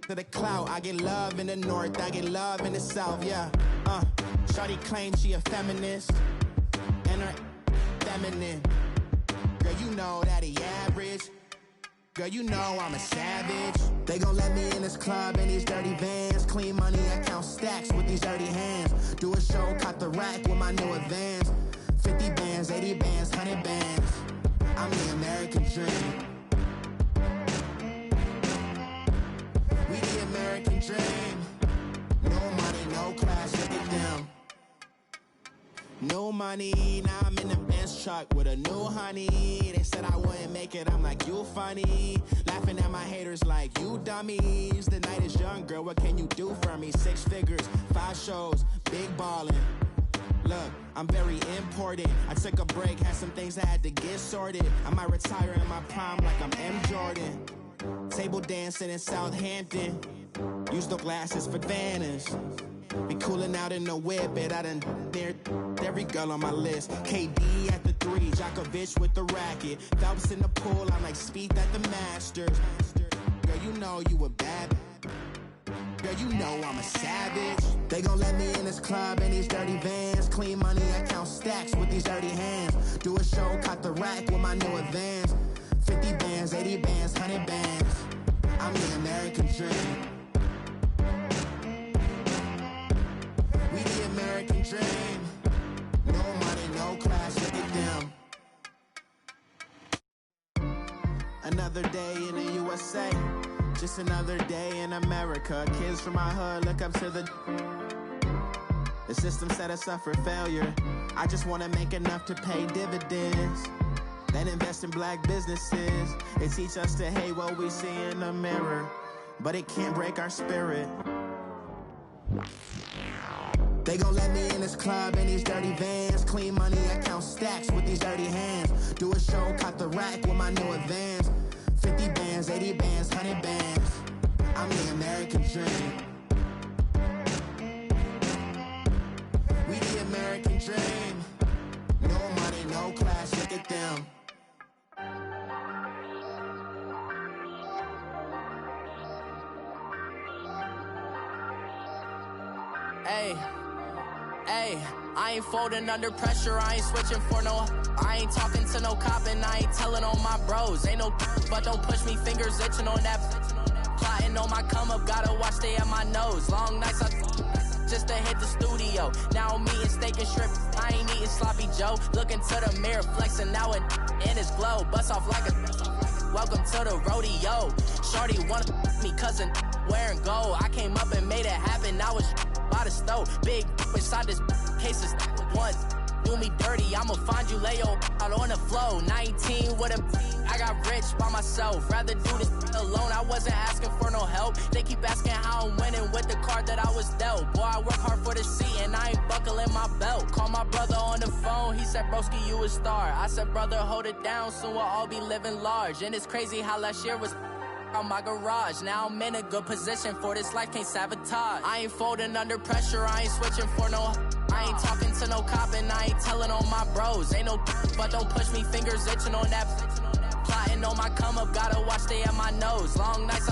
To the clout, I get love in the north, I get love in the south, yeah. Shawty claims she a feminist, and her feminine. Girl, you know that he average. Girl, you know I'm a savage. They gon' let me in this club in these dirty vans. Clean money, I count stacks with these dirty hands. Do a show, caught the rack with my new advance. 50 bands, 80 bands, 100 bands. I'm the American dream. We the American dream. No money, no class, look at them. No money, now I'm in the Benz truck with a new honey. They said I wouldn't make it, I'm like, you funny. Laughing at my haters like, you dummies. The night is young, girl, what can you do for me? 6 figures, 5 shows, big ballin'. Look, I'm very important. I took a break, had some things I had to get sorted. I might retire in my prime like I'm M. Jordan. Table dancing in Southampton. Use the glasses for Vannas. Be cooling out in the whip, but I done near every girl on my list. KD at the 3, Djokovic with the racket. Phelps in the pool, I'm like Spieth at the Masters. Girl, you know you a bad. Girl, you know I'm a savage. They gon' let me in this club in these dirty vans. Clean money, I count stacks with these dirty hands. Do a show, caught the rack with my new advance. 50 bands, 80 bands, 100 bands. I'm the American dream. We the American dream. No money, no class, look at them. Another day in the USA. Just another day in America. Kids from my hood look up to the system set us up for failure. I just wanna make enough to pay dividends. Then invest in black businesses. They teach us to hate what we see in the mirror, but it can't break our spirit. They gon' let me in this club in these dirty vans. Clean money, I count stacks with these dirty hands. Do a show, caught the rack with my new advance. 50 bands, 80 bands, 100 bands. I'm the American dream. We the American dream. No money, no class, look at them. Hey, I ain't folding under pressure, I ain't switching for no. I ain't talking to no cop and I ain't telling on my bros. Ain't no but don't push me, fingers itching on that. Plotting on my come up, gotta watch stay at my nose. Long nights just to hit the studio. Now I'm eating steak and shrimp, I ain't eating sloppy Joe. Looking to the mirror, flexing now and in his glow. Bust off like a welcome to the rodeo. Shorty wanna me cousin wearing gold. I came up and made it happen, I was by the stove. Big inside this case is once. Do me dirty, I'ma find you, lay your out on the floor. 19 with a I got rich by myself. Rather do this alone, I wasn't asking for no help. They keep asking how I'm winning with the card that I was dealt. Boy, I work hard for the seat and I ain't buckling my belt. Call my brother on the phone, he said, broski, you a star. I said, brother, hold it down, soon we'll all be living large. And it's crazy how last year was on my garage. Now I'm in a good position for this life, can't sabotage. I ain't folding under pressure, I ain't switching for no. I ain't talking to no cop and I ain't telling on my bros. Ain't no but don't push me, fingers itching on that. Plotting on my come up, gotta watch stay at my nose. Long nights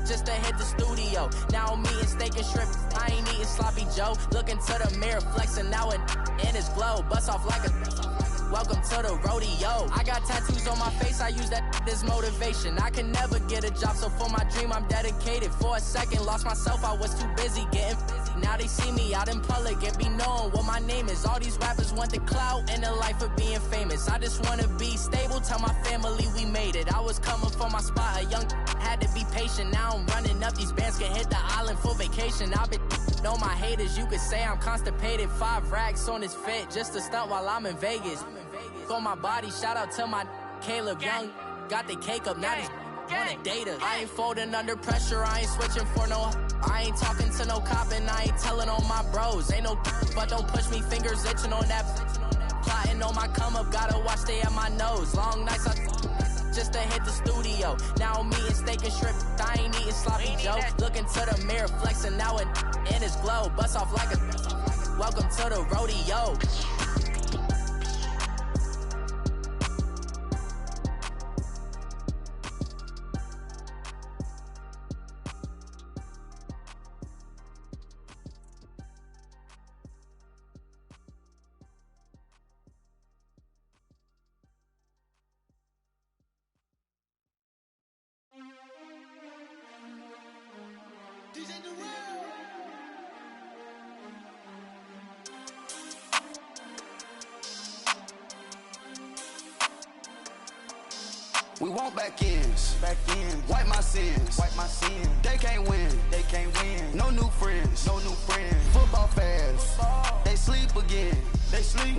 just to hit the studio. Now I'm eating steak and shrimp, I ain't eating sloppy Joe. Looking to the mirror, flexing now and in his glow. Bust off like a welcome to the rodeo. I got tattoos on my face, I use that as motivation. I can never get a job, so for my dream I'm dedicated. For a second, lost myself, I was too busy getting busy. Now they see me out in public and be knowing what my name is. All these rappers want the clout and the life of being famous. I just wanna be stable, tell my family we made it. I was coming for my spot, a young had to be patient. Now I'm running up, these bands can hit the island for vacation. I've been know my haters, you could say I'm constipated. 5 racks on his fit, just to stunt while I'm in Vegas. For my body, shout out to my Caleb Young. Got the cake up, now he's wanna date us. I ain't folding under pressure, I ain't switching for no. I ain't talking to no cop and I ain't telling on my bros. Ain't no but don't push me, fingers itching on that. Plotting on my come up, gotta watch stay at my nose. Long nights just to hit the studio. Now I'm eating steak and shrimp, I ain't eating sloppy Joe. Looking to the mirror, flexing now and in his glow. Bust off like a welcome to the rodeo. want back ends. Wipe my sins. They can't win. No new friends. Football fans. They sleep again.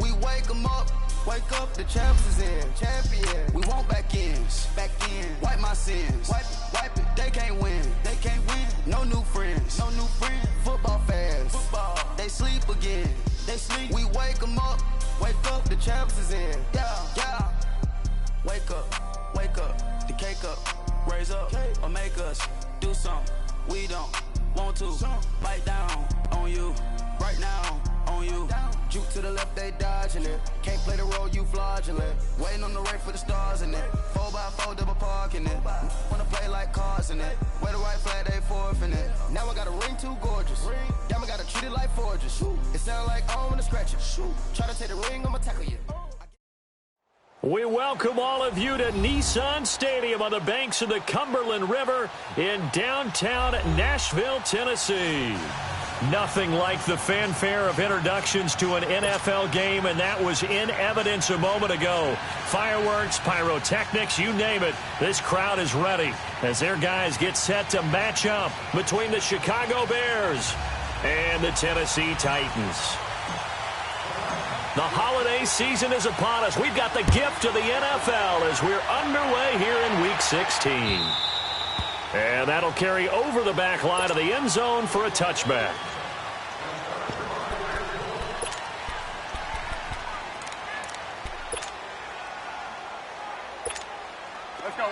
We wake them up. Wake up, the champs is in. Champion. We want back ends. Wipe my sins. Wipe it. They can't win. No new friends. Football fans. They sleep again. We wake them up. Wake up, the champs is in. Yeah. Wake up, the cake up, raise up, or make us do something we don't want to. Bite down on you, right now on you. Juke to the left, they dodging it. Can't play the role, you fraudulent. Waiting on the rain for the stars in it. 4x4 double parking it. Wanna play like cars in it. Where the white flag, they forfeit it. Now I got a ring too gorgeous. Damn, I gotta treat it like forges. It sound like I'm gonna scratch it. Try to take the ring, I'ma tackle you. We welcome all of you to Nissan Stadium on the banks of the Cumberland River in downtown Nashville, Tennessee. Nothing like the fanfare of introductions to an NFL game, and that was in evidence a moment ago. Fireworks, pyrotechnics, you name it. This crowd is ready as their guys get set to match up between the Chicago Bears and the Tennessee Titans. The holiday season is upon us. We've got the gift of the NFL as we're underway here in Week 16. And that'll carry over the back line of the end zone for a touchback. Let's go.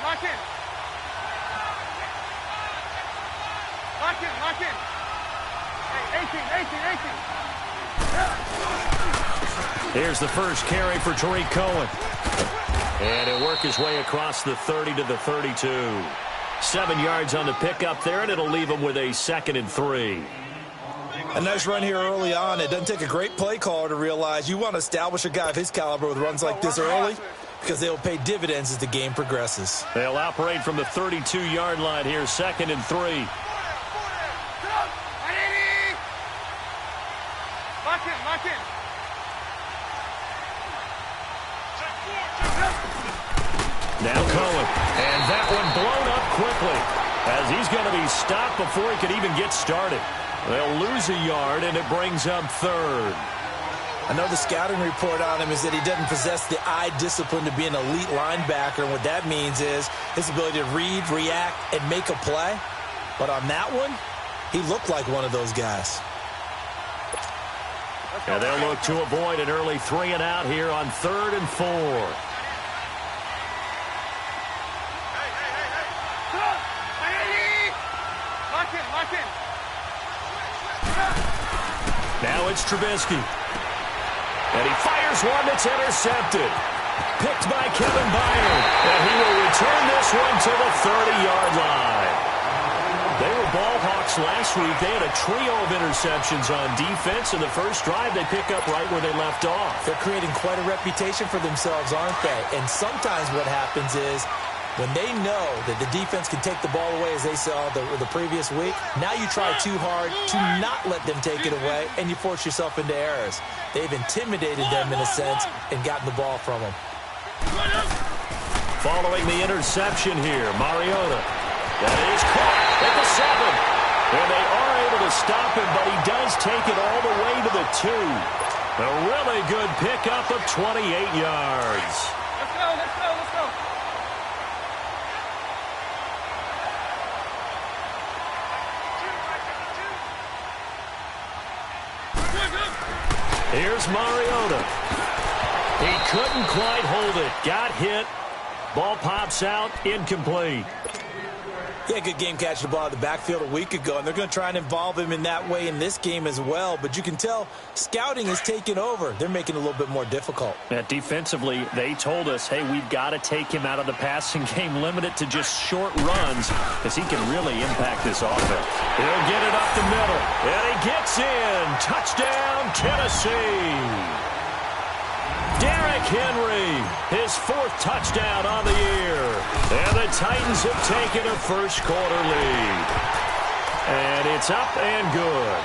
Lock in. Hey, 18. Here's the first carry for Tariq Cohen. And he'll work his way across the 30 to the 32. 7 yards on the pickup there, and it'll leave him with a 2nd and 3. A nice run here early on. It doesn't take a great play caller to realize you want to establish a guy of his caliber with runs like this early, because they'll pay dividends as the game progresses. They'll operate from the 32-yard line here, 2nd and 3. Lock in. Now Cohen, and that one blown up quickly as he's going to be stopped before he could even get started. They'll lose a yard, and it brings up 3rd. I know the scouting report on him is that he doesn't possess the eye discipline to be an elite linebacker, and what that means is his ability to read, react, and make a play. But on that one, he looked like one of those guys. And they'll look to avoid an early 3 and out here on 3rd and 4. Lock in. Now it's Trubisky. And he fires one that's intercepted. Picked by Kevin Byard. And he will return this one to the 30-yard line. They were ball hawks last week. They had a trio of interceptions on defense. In the first drive, they pick up right where they left off. They're creating quite a reputation for themselves, aren't they? And sometimes what happens is when they know that the defense can take the ball away, as they saw the previous week, now you try too hard to not let them take it away, and you force yourself into errors. They've intimidated them in a sense and gotten the ball from them. Following the interception here, Mariota. That is caught at the 7. And they are able to stop him, but he does take it all the way to the 2. A really good pickup of 28 yards. Let's go. Here's Mariota. He couldn't quite hold it. Got hit. Ball pops out. Incomplete. He had a good game catching the ball in the backfield a week ago, and they're going to try and involve him in that way in this game as well. But you can tell scouting has taken over. They're making it a little bit more difficult. Defensively, they told us, hey, we've got to take him out of the passing game, limit it to just short runs, because he can really impact this offense. He'll get it up the middle, and he gets in. Touchdown, Tennessee. Derrick Henry, his 4th touchdown on the year. And the Titans have taken a first-quarter lead. And it's up and good.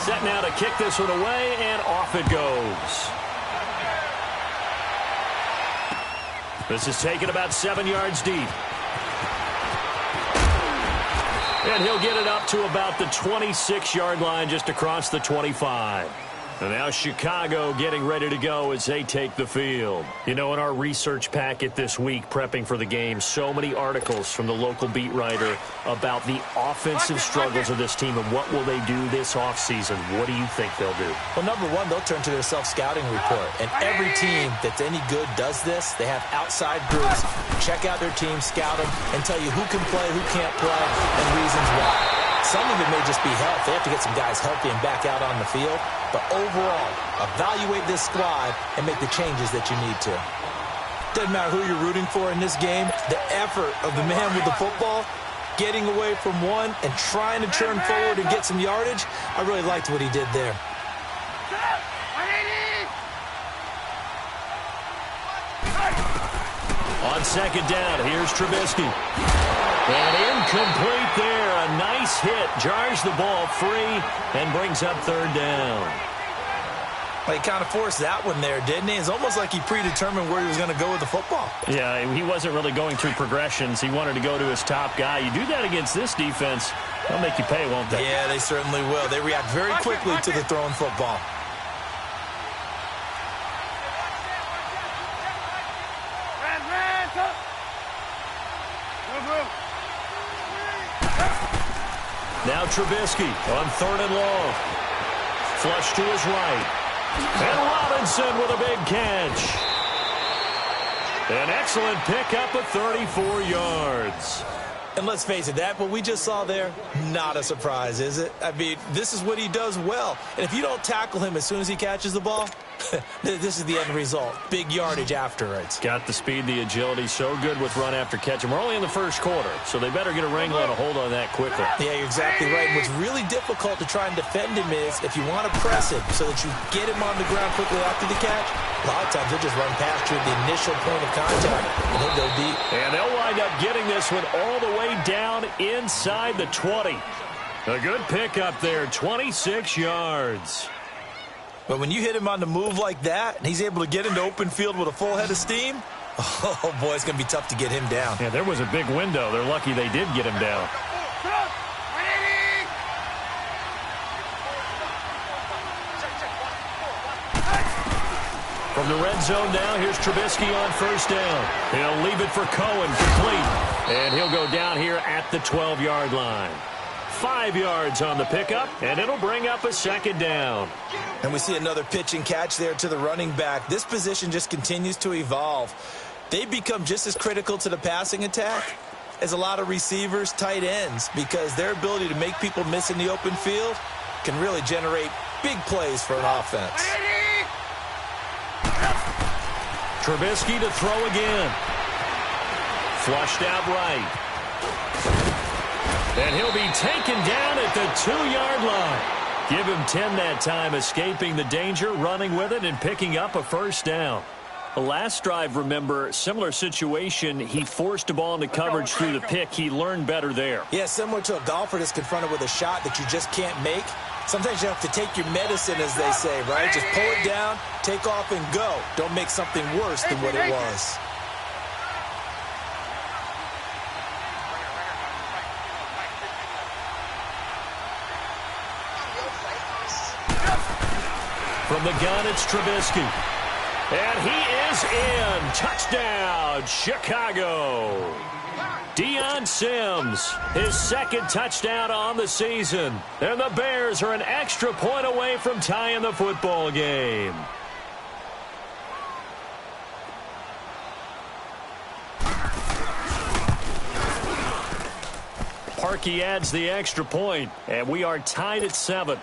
Set now to kick this one away, and off it goes. This is taken about 7 yards deep. And he'll get it up to about the 26-yard line, just across the 25. And now Chicago getting ready to go as they take the field. You know, in our research packet this week, prepping for the game, so many articles from the local beat writer about the offensive struggles of this team and what will they do this offseason. What do you think they'll do? Well, number one, they'll turn to their self-scouting report. And every team that's any good does this. They have outside groups. Check out their team, scout them, and tell you who can play, who can't play, and reasons why. Some of it may just be health. They have to get some guys healthy and back out on the field. But overall, evaluate this squad and make the changes that you need to. Doesn't matter who you're rooting for in this game. The effort of the man with the football, getting away from one and trying to turn forward and get some yardage, I really liked what he did there. On second down, here's Trubisky. And incomplete there. A nice hit. Jars the ball free and brings up third down. Well, he kind of forced that one there, didn't he? It's almost like he predetermined where he was going to go with the football. Yeah, he wasn't really going through progressions. He wanted to go to his top guy. You do that against this defense, they'll make you pay, won't they? Yeah, they certainly will. They react very quickly to the thrown football. Now Trubisky on third and long. Flush to his right. And Robinson with a big catch. An excellent pickup of 34 yards. And let's face it, that what we just saw there, not a surprise, is it? I mean, this is what he does well. And if you don't tackle him as soon as he catches the ball, this is the end result. Big yardage afterwards. Got the speed, the agility, so good with run after catch. And we're only in the first quarter, so they better get a wrangle and a hold on that quickly. Yeah, you're exactly right. And what's really difficult to try and defend him is if you want to press him so that you get him on the ground quickly after the catch, a lot of times he'll just run past you at the initial point of contact, and he'll go deep. And they'll wind up getting this one all the way down inside the 20. A good pickup there, 26 yards. But when you hit him on the move like that, and he's able to get into open field with a full head of steam, oh, boy, it's going to be tough to get him down. Yeah, there was a big window. They're lucky they did get him down. From the red zone now, here's Trubisky on first down. He'll leave it for Cohen, complete. And he'll go down here at the 12-yard line. 5 yards on the pickup, and it'll bring up a second down. And we see another pitch and catch there to the running back. This position just continues to evolve. They become just as critical to the passing attack as a lot of receivers, tight ends, because their ability to make people miss in the open field can really generate big plays for an offense. Trubisky to throw again. Flushed out right. And he'll be taken down at the 2-yard line. Give him 10 that time, escaping the danger, running with it, and picking up a first down. The last drive, remember, similar situation. He forced a ball into coverage through the pick. He learned better there. Yeah, similar to a golfer that's confronted with a shot that you just can't make. Sometimes you have to take your medicine, as they say, right? Just pull it down, take off, and go. Don't make something worse than what it was. From the gun, it's Trubisky. And he is in. Touchdown, Chicago. Deion Sims, his second touchdown on the season. And the Bears are an extra point away from tying the football game. Parkey adds the extra point, and we are tied at 7.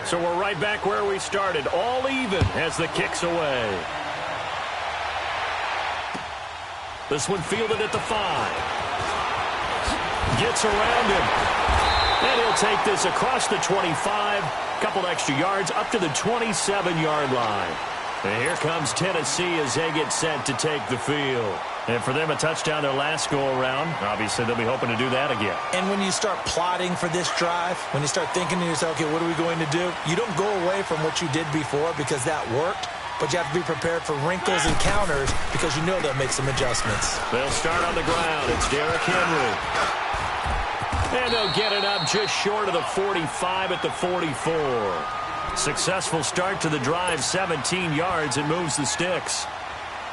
So we're right back where we started, all even as the kick's away. This one fielded at the 5. Gets around him. And he'll take this across the 25. Couple extra yards up to the 27-yard line. And here comes Tennessee as they get set to take the field. And for them, a touchdown their last go-around. Obviously, they'll be hoping to do that again. And when you start plotting for this drive, when you start thinking to yourself, okay, what are we going to do? You don't go away from what you did before because that worked. But you have to be prepared for wrinkles and counters because you know they'll make some adjustments. They'll start on the ground. It's Derrick Henry. And they'll get it up just short of the 45 at the 44. Successful start to the drive, 17 yards, and moves the sticks.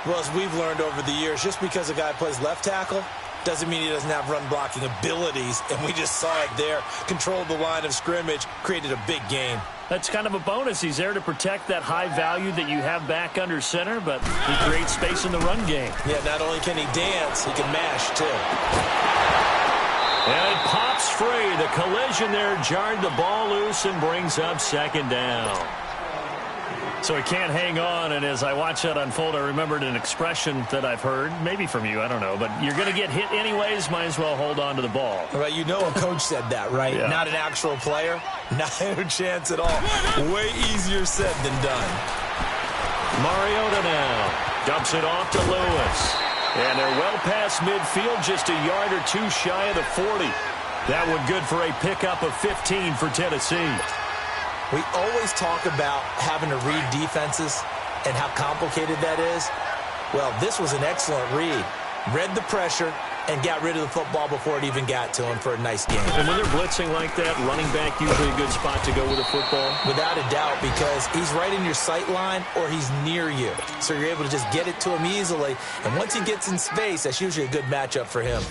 Well, as we've learned over the years, just because a guy plays left tackle doesn't mean he doesn't have run-blocking abilities, and we just saw it there. Controlled the line of scrimmage, created a big gain. That's kind of a bonus. He's there to protect that high value that you have back under center, but he creates space in the run game. Yeah, not only can he dance, he can mash, too. And it pops free. The collision there jarred the ball loose and brings up second down. So he can't hang on, and as I watch that unfold, I remembered an expression that I've heard, maybe from you, I don't know, but you're going to get hit anyways, might as well hold on to the ball. Right, you know a coach said that, right? Yeah. Not an actual player. Not a chance at all. Way easier said than done. Mariota now dumps it off to Lewis. And they're well past midfield, just a yard or two shy of the 40. That one good for a pickup of 15 for Tennessee. We always talk about having to read defenses and how complicated that is. Well, this was an excellent read. Read the pressure and got rid of the football before it even got to him for a nice game. And when they're blitzing like that, running back usually a good spot to go with a football? Without a doubt, because he's right in your sight line or he's near you. So you're able to just get it to him easily. And once he gets in space, that's usually a good matchup for him.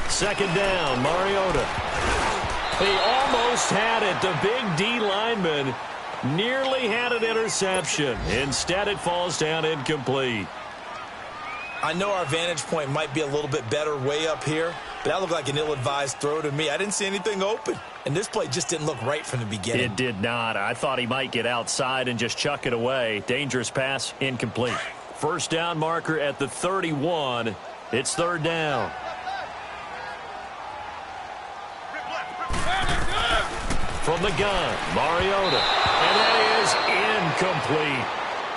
Second down, Mariota. He almost had it. The big D lineman nearly had an interception. Instead, it falls down incomplete. I know our vantage point might be a little bit better way up here, but that looked like an ill-advised throw to me. I didn't see anything open, and this play just didn't look right from the beginning. It did not. I thought he might get outside and just chuck it away. Dangerous pass, incomplete. First down marker at the 31. It's third down. From the gun, Mariota. And that is incomplete.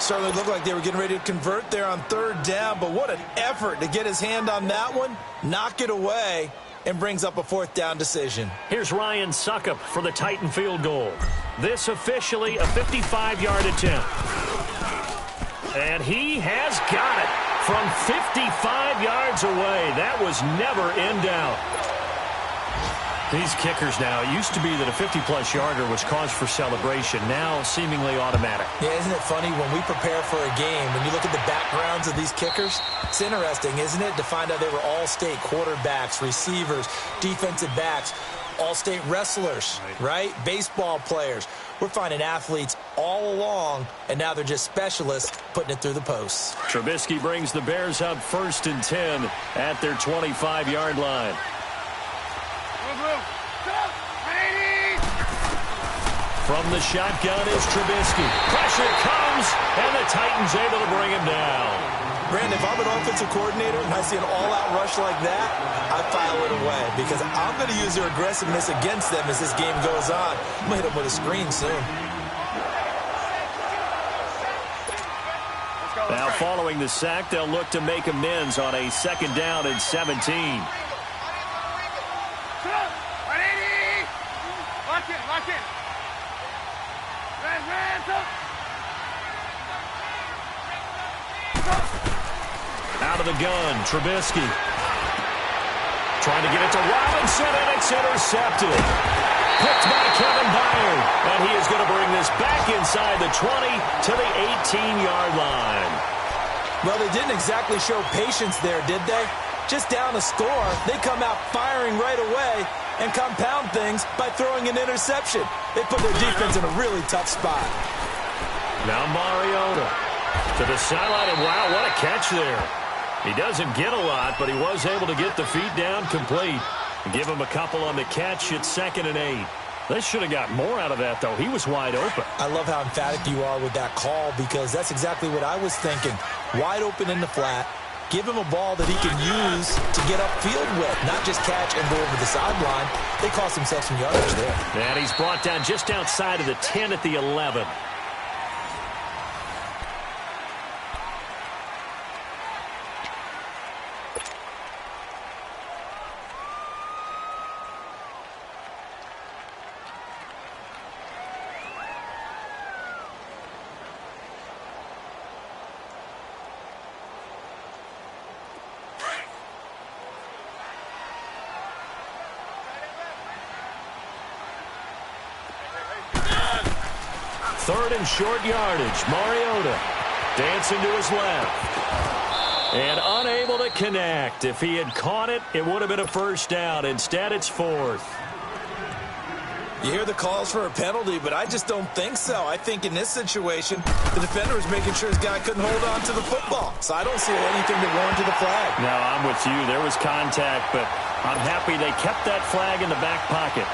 Certainly looked like they were getting ready to convert there on third down, but what an effort to get his hand on that one, knock it away, and brings up a fourth down decision. Here's Ryan Suckup for the Titan field goal. This officially a 55-yard attempt. And he has got it from 55 yards away. That was never in doubt. These kickers now, it used to be that a 50-plus yarder was cause for celebration. Now, seemingly automatic. Yeah, isn't it funny when we prepare for a game, when you look at the backgrounds of these kickers, it's interesting, isn't it, to find out they were all-state quarterbacks, receivers, defensive backs, all-state wrestlers, right? Baseball players. We're finding athletes all along, and now they're just specialists putting it through the posts. Trubisky brings the Bears up 1st and 10 at their 25-yard line. From the shotgun is Trubisky. Pressure comes, and the Titans able to bring him down. Brandon, if I'm an offensive coordinator and I see an all-out rush like that, I file it away because I'm going to use their aggressiveness against them as this game goes on. I'm going to hit them with a screen soon. Now, following the sack, they'll look to make amends on a second down and 17. Lock in. Out of the gun, Trubisky. Trying to get it to Robinson, and it's intercepted. Picked by Kevin Byard. And he is going to bring this back inside the 20 to the 18-yard line. Well, they didn't exactly show patience there, did they? Just down a score, they come out firing right away, and compound things by throwing an interception. They put their defense in a really tough spot. Now Mariota to the sideline, and wow, what a catch there. He doesn't get a lot, but he was able to get the feet down complete. Give him a couple on the catch. It's 2nd and 8. They should have got more out of that, though. He was wide open. I love how emphatic you are with that call, because that's exactly what I was thinking. Wide open in the flat. Give him a ball that he can use to get upfield with, not just catch and go over the sideline. They cost themselves some yardage there. And he's brought down just outside of the 10 at the 11. Third and short yardage. Mariota dancing to his left. And unable to connect. If he had caught it, it would have been a first down. Instead, it's 4th. You hear the calls for a penalty, but I just don't think so. I think in this situation, the defender was making sure his guy couldn't hold on to the football. So I don't see anything that warranted the flag. No, I'm with you. There was contact, but I'm happy they kept that flag in the back pocket.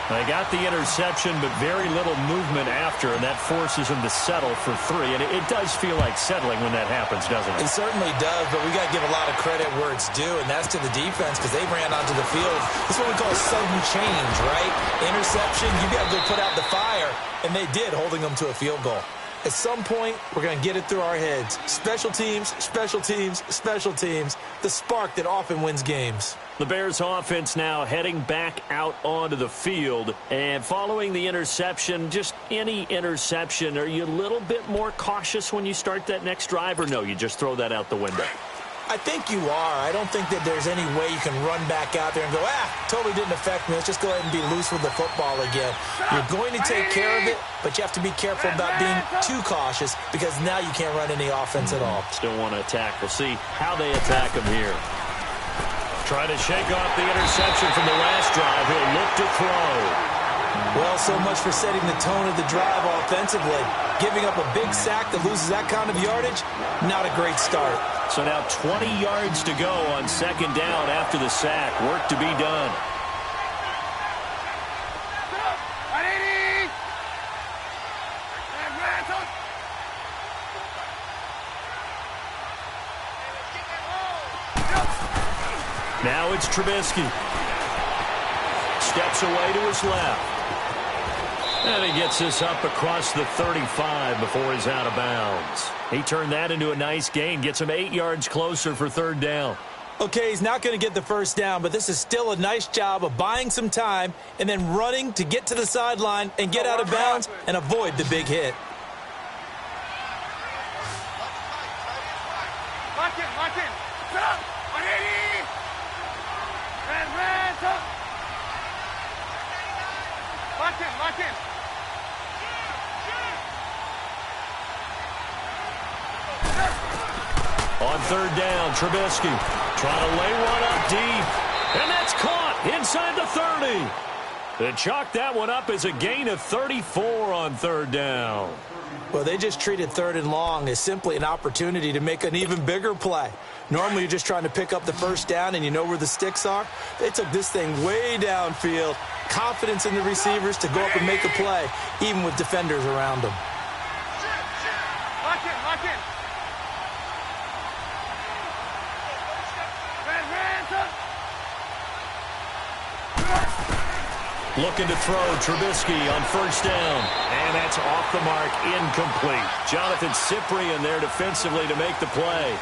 They got the interception, but very little movement after, and that forces them to settle for 3. And it does feel like settling when that happens, doesn't it? It certainly does, but we got to give a lot of credit where it's due, and that's to the defense, because they ran onto the field. This is what we call sudden change, right? Interception, you got to go put out the fire, and they did, holding them to a field goal. At some point, we're going to get it through our heads. Special teams, special teams, special teams. The spark that often wins games. The Bears offense now heading back out onto the field. And following the interception, just any interception, are you a little bit more cautious when you start that next drive, or no, you just throw that out the window? I think you are. I don't think that there's any way you can run back out there and go, totally didn't affect me. Let's just go ahead and be loose with the football again. You're going to take care of it, but you have to be careful about being too cautious, because now you can't run any offense at all. Still want to attack. We'll see how they attack him here. Try to shake off the interception from the last drive. He'll look to throw. Well, so much for setting the tone of the drive offensively. Giving up a big sack that loses that kind of yardage, not a great start. So now 20 yards to go on 2nd down after the sack. Work to be done. Now it's Trubisky. Steps away to his left. And he gets this up across the 35 before he's out of bounds. He turned that into a nice gain. Gets him 8 yards closer for 3rd down. Okay, he's not going to get the first down, but this is still a nice job of buying some time and then running to get to the sideline and get out of bounds and avoid the big hit. Lock in, lock in. Set up. 180. Red, up. Lock in, lock in. On 3rd down, Trubisky trying to lay one up deep. And that's caught inside the 30. They chalk that one up as a gain of 34 on 3rd down. Well, they just treated 3rd and long as simply an opportunity to make an even bigger play. Normally, you're just trying to pick up the first down and you know where the sticks are. They took this thing way downfield. Confidence in the receivers to go up and make a play, even with defenders around them. Lock in, lock in. Red, up. Looking to throw, Trubisky on 1st down. And that's off the mark, incomplete. Jonathan Cyprien there defensively to make the play.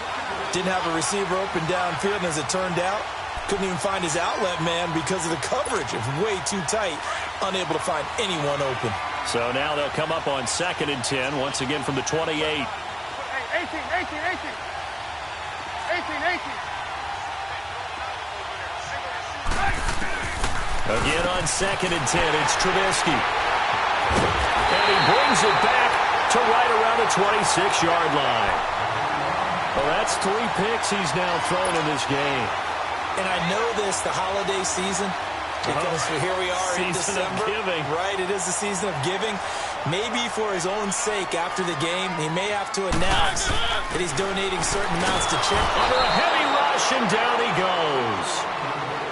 Didn't have a receiver open downfield, and as it turned out, couldn't even find his outlet man because of the coverage. It was way too tight, unable to find anyone open. So now they'll come up on 2nd and 10, once again from the 28. Hey, 18. Again on 2nd and 10, it's Trubisky. And he brings it back to right around the 26-yard line. Well, that's 3 picks he's now thrown in this game. And I know this, the holiday season, Because here we are in December. Right, it is the season of giving. Maybe for his own sake, after the game, he may have to announce that he's donating certain amounts to charity. Under a heavy rush, and down he goes.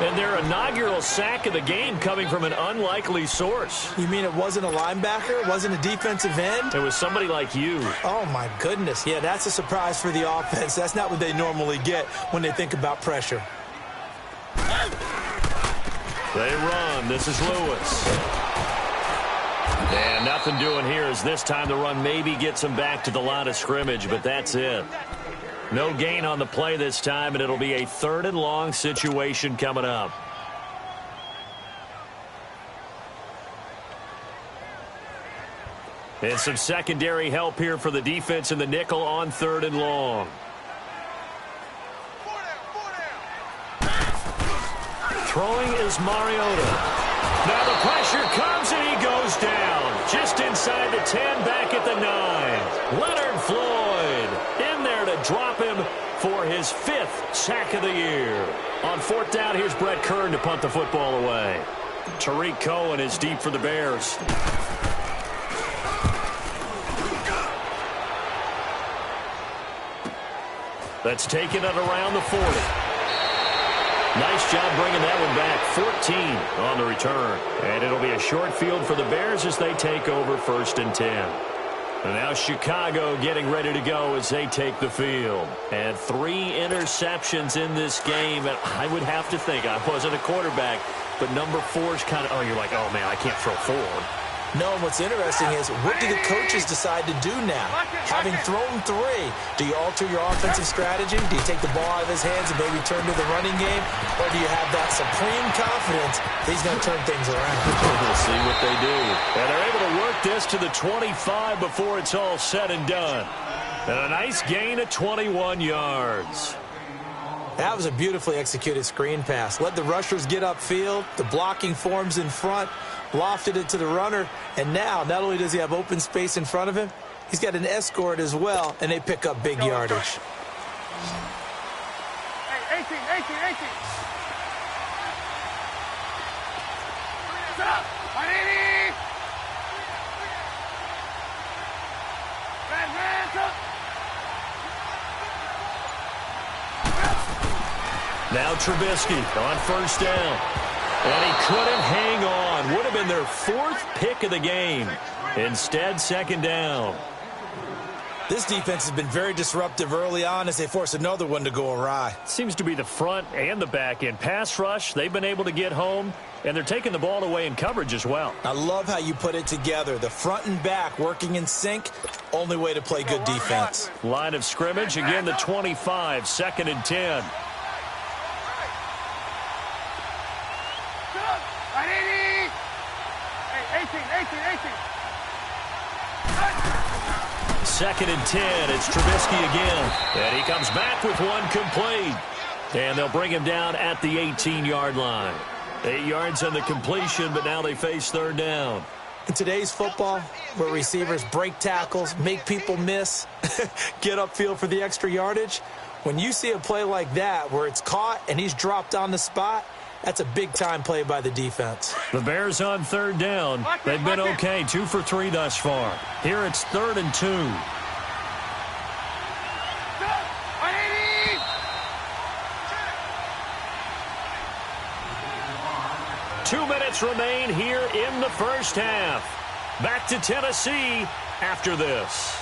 And their inaugural sack of the game coming from an unlikely source. You mean it wasn't a linebacker? It wasn't a defensive end? It was somebody like you. Oh, my goodness. Yeah, that's a surprise for the offense. That's not what they normally get when they think about pressure. They run. This is Lewis. And nothing doing here as this time the run maybe gets him back to the line of scrimmage, but that's it. No gain on the play this time, and it'll be a 3rd and long situation coming up. And some secondary help here for the defense in the nickel on 3rd and long. Throwing is Mariota. Now the pressure comes, and he goes down. Just inside the 10, back at the 9. Leonard Floyd in there to drop him for his 5th sack of the year. On 4th down, here's Brett Kern to punt the football away. Tariq Cohen is deep for the Bears. That's taken it around the 40. Nice job bringing that one back. 14 on the return. And it'll be a short field for the Bears as they take over 1st and 10. And now Chicago getting ready to go as they take the field. And 3 interceptions in this game. And I would have to think, I wasn't a quarterback, but number 4 is kind of, oh, you're like, oh, man, I can't throw 4. No, and what's interesting is, what do the coaches decide to do now? Having thrown 3, do you alter your offensive strategy? Do you take the ball out of his hands and maybe turn to the running game? Or do you have that supreme confidence that he's going to turn things around? We'll see what they do. And they're able to work this to the 25 before it's all said and done. And a nice gain of 21 yards. That was a beautifully executed screen pass. Let the rushers get upfield. The blocking forms in front. Lofted it to the runner. And now, not only does he have open space in front of him, he's got an escort as well, and they pick up big yardage. Hey, 18. Stop! Manini! Hands up! Now Trubisky on 1st down. And he couldn't hang on. Would have been their 4th pick of the game. Instead, 2nd down. This defense has been very disruptive early on as they force another one to go awry. Seems to be the front and the back end. Pass rush, they've been able to get home, and they're taking the ball away in coverage as well. I love how you put it together. The front and back working in sync, only way to play good defense. Line of scrimmage, again the 25, 2nd and 10. Hey, 18. 2nd and 10. It's Trubisky again. And he comes back with one complete. And they'll bring him down at the 18-yard line. 8 yards on the completion, but now they face 3rd down. In today's football, where receivers break tackles, make people miss, get upfield for the extra yardage, when you see a play like that where it's caught and he's dropped on the spot, that's a big-time play by the defense. The Bears on 3rd down. They've been okay, 2 for 3 thus far. Here it's 3rd and 2. 2 minutes remain here in the 1st half. Back to Tennessee after this.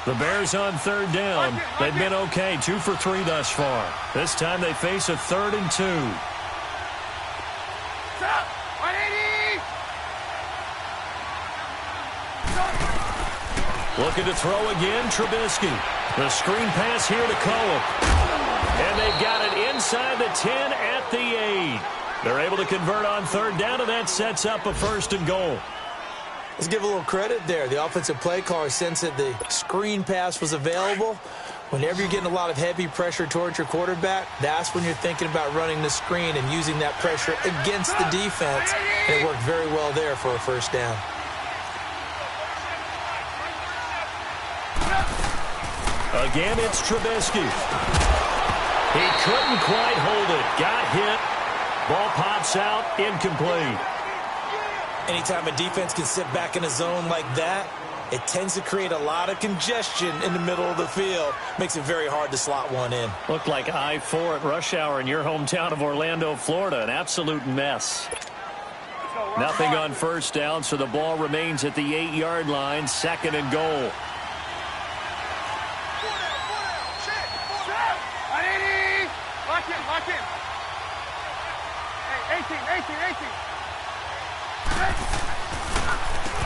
The Bears on 3rd down. They've been okay, 2 for 3 thus far. This time they face a 3rd and 2. Looking to throw again, Trubisky. The screen pass here to Cohen. And they've got it inside the 10 at the 8. They're able to convert on 3rd down, and that sets up a 1st and goal. Let's give a little credit there. The offensive play caller sensed that the screen pass was available. Whenever you're getting a lot of heavy pressure towards your quarterback, that's when you're thinking about running the screen and using that pressure against the defense. And it worked very well there for a 1st down. Again, it's Trubisky. He couldn't quite hold it. Got hit. Ball pops out. Incomplete. Anytime a defense can sit back in a zone like that, it tends to create a lot of congestion in the middle of the field. Makes it very hard to slot one in. Looked like I-4 at rush hour in your hometown of Orlando, Florida. An absolute mess. Nothing on first down, so the ball remains at the 8-yard line. 2nd and goal. Lock in. Hey, 18.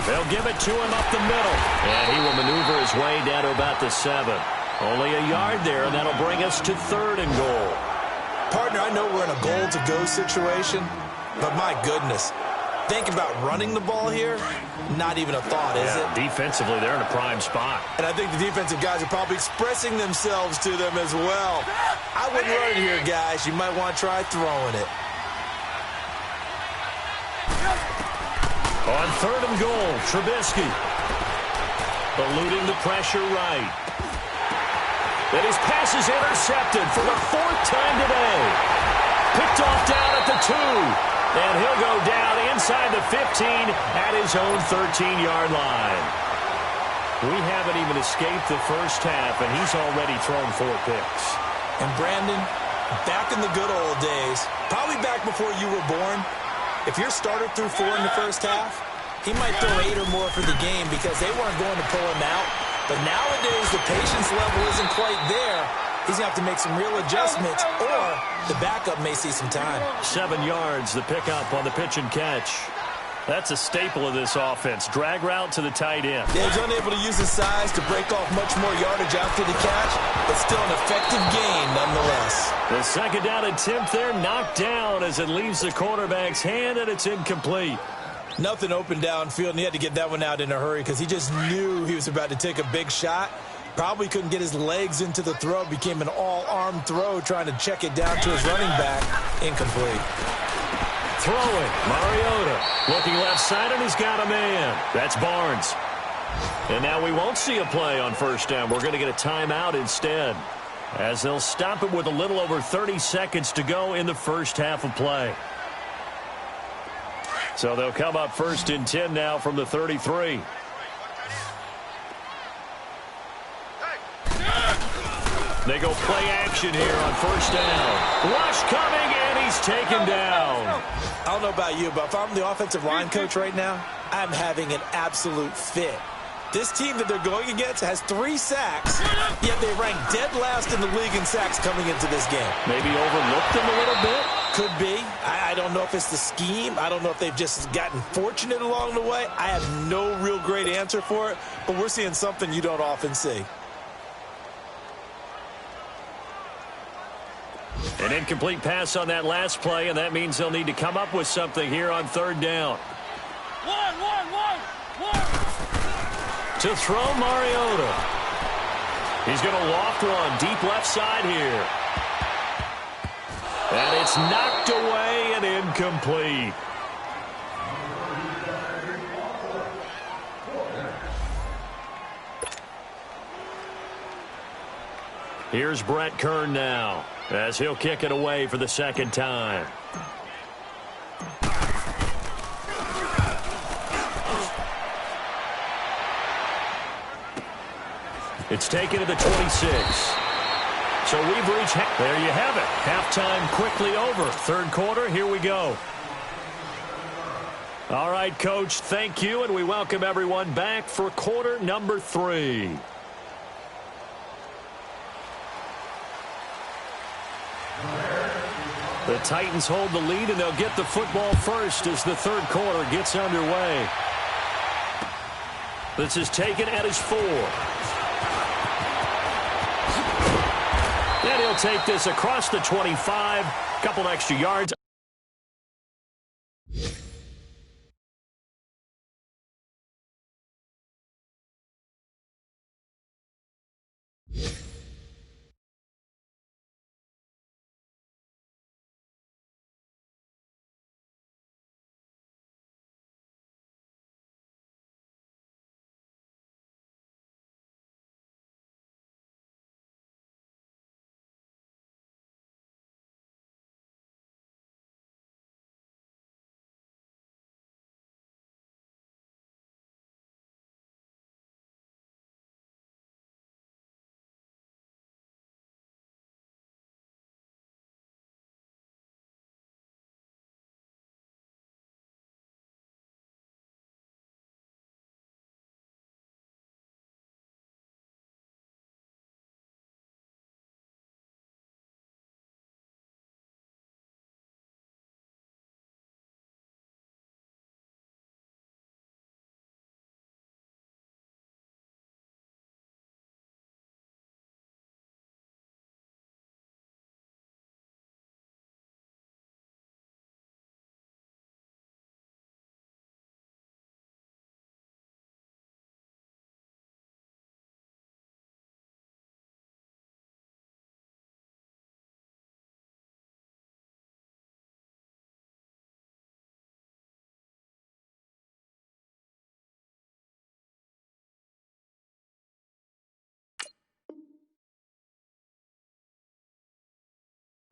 They'll give it to him up the middle. And he will maneuver his way down to about the 7. Only a yard there, and that'll bring us to 3rd and goal. Partner, I know we're in a goal-to-go situation, but my goodness. Think about running the ball here. Not even a thought, is it? Defensively, they're in a prime spot. And I think the defensive guys are probably expressing themselves to them as well. I wouldn't run it here, guys. You might want to try throwing it. On 3rd and goal, Trubisky. Eluding the pressure right. And his pass is intercepted for the 4th time today. Picked off down at the 2. And he'll go down inside the 15 at his own 13-yard line. We haven't even escaped the first half, and he's already thrown 4 picks. And Brandon, back in the good old days, probably back before you were born, if your starter threw 4 in the first half, he might throw 8 or more for the game because they weren't going to pull him out. But nowadays, the patience level isn't quite there. He's going to have to make some real adjustments, or the backup may see some time. 7 yards, the pickup on the pitch and catch. That's a staple of this offense. Drag route to the tight end. Yeah, he's unable to use his size to break off much more yardage after the catch, but still an effective gain nonetheless. The 2nd down attempt there knocked down as it leaves the quarterback's hand, and it's incomplete. Nothing open downfield, and he had to get that one out in a hurry because he just knew he was about to take a big shot. Probably couldn't get his legs into the throw. Became an all-arm throw trying to check it down to his running back. Incomplete. Throwing. Mariota looking left side, and he's got a man. That's Barnes. And now we won't see a play on first down. We're going to get a timeout instead, as they'll stop it with a little over 30 seconds to go in the first half of play. So they'll come up 1st and 10 now from the 33. They go play action here on first down. Rush coming, and he's taken down. I don't know about you, but if I'm the offensive line coach right now, I'm having an absolute fit. This team that they're going against has 3 sacks, yet they rank dead last in the league in sacks coming into this game. Maybe overlooked them a little bit? Could be. I don't know if it's the scheme. I don't know if they've just gotten fortunate along the way. I have no real great answer for it, but we're seeing something you don't often see. An incomplete pass on that last play, and that means they'll need to come up with something here on 3rd down. One. To throw, Mariota. He's going to loft one deep left side here. And it's knocked away and incomplete. Here's Brett Kern now, as he'll kick it away for the 2nd time. It's taken to the 26. So we've reached, there you have it. Halftime quickly over. 3rd quarter, here we go. All right, Coach, thank you, and we welcome everyone back for quarter number 3. The Titans hold the lead, and they'll get the football first as the 3rd quarter gets underway. This is taken at his 4. And he'll take this across the 25. Couple extra yards.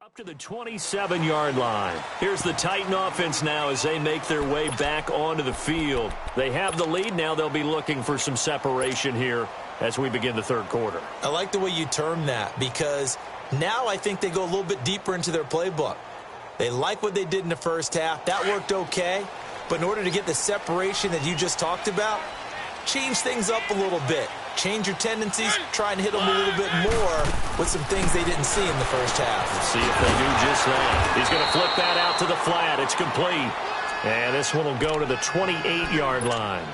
Up to the 27-yard line. Here's the Titan offense now as they make their way back onto the field. They have the lead. Now they'll be looking for some separation here as we begin the third quarter. I like the way you term that because now I think they go a little bit deeper into their playbook. They like what they did in the first half. That worked okay. But in order to get the separation that you just talked about, change things up a little bit. Change your tendencies, try and hit them a little bit more with some things they didn't see in the first half. Let's see if they do just that. He's going to flip that out to the flat. It's complete. And this one will go to the 28-yard line.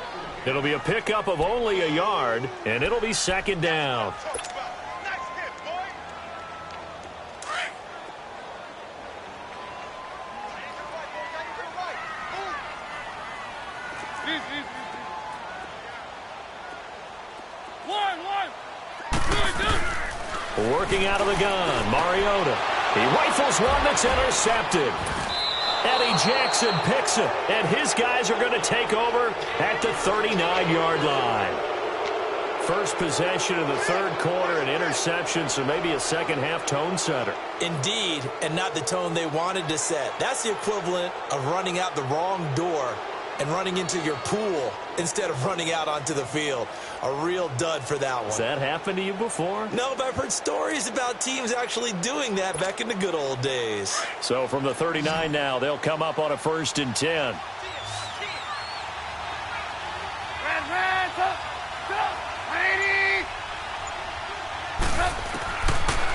It'll be a pickup of only a yard, and it'll be second down. Working out of the gun, Mariota. He rifles one that's intercepted. Eddie Jackson picks it, and his guys are going to take over at the 39-yard line. First possession of the third quarter, an interception, so maybe a second-half tone setter. Indeed, and not the tone they wanted to set. That's the equivalent of running out the wrong door and running into your pool instead of running out onto the field. A real dud for that one. Has that happened to you before? No, but I've heard stories about teams actually doing that back in the good old days. So from the 39 now, they'll come up on a 1st and 10.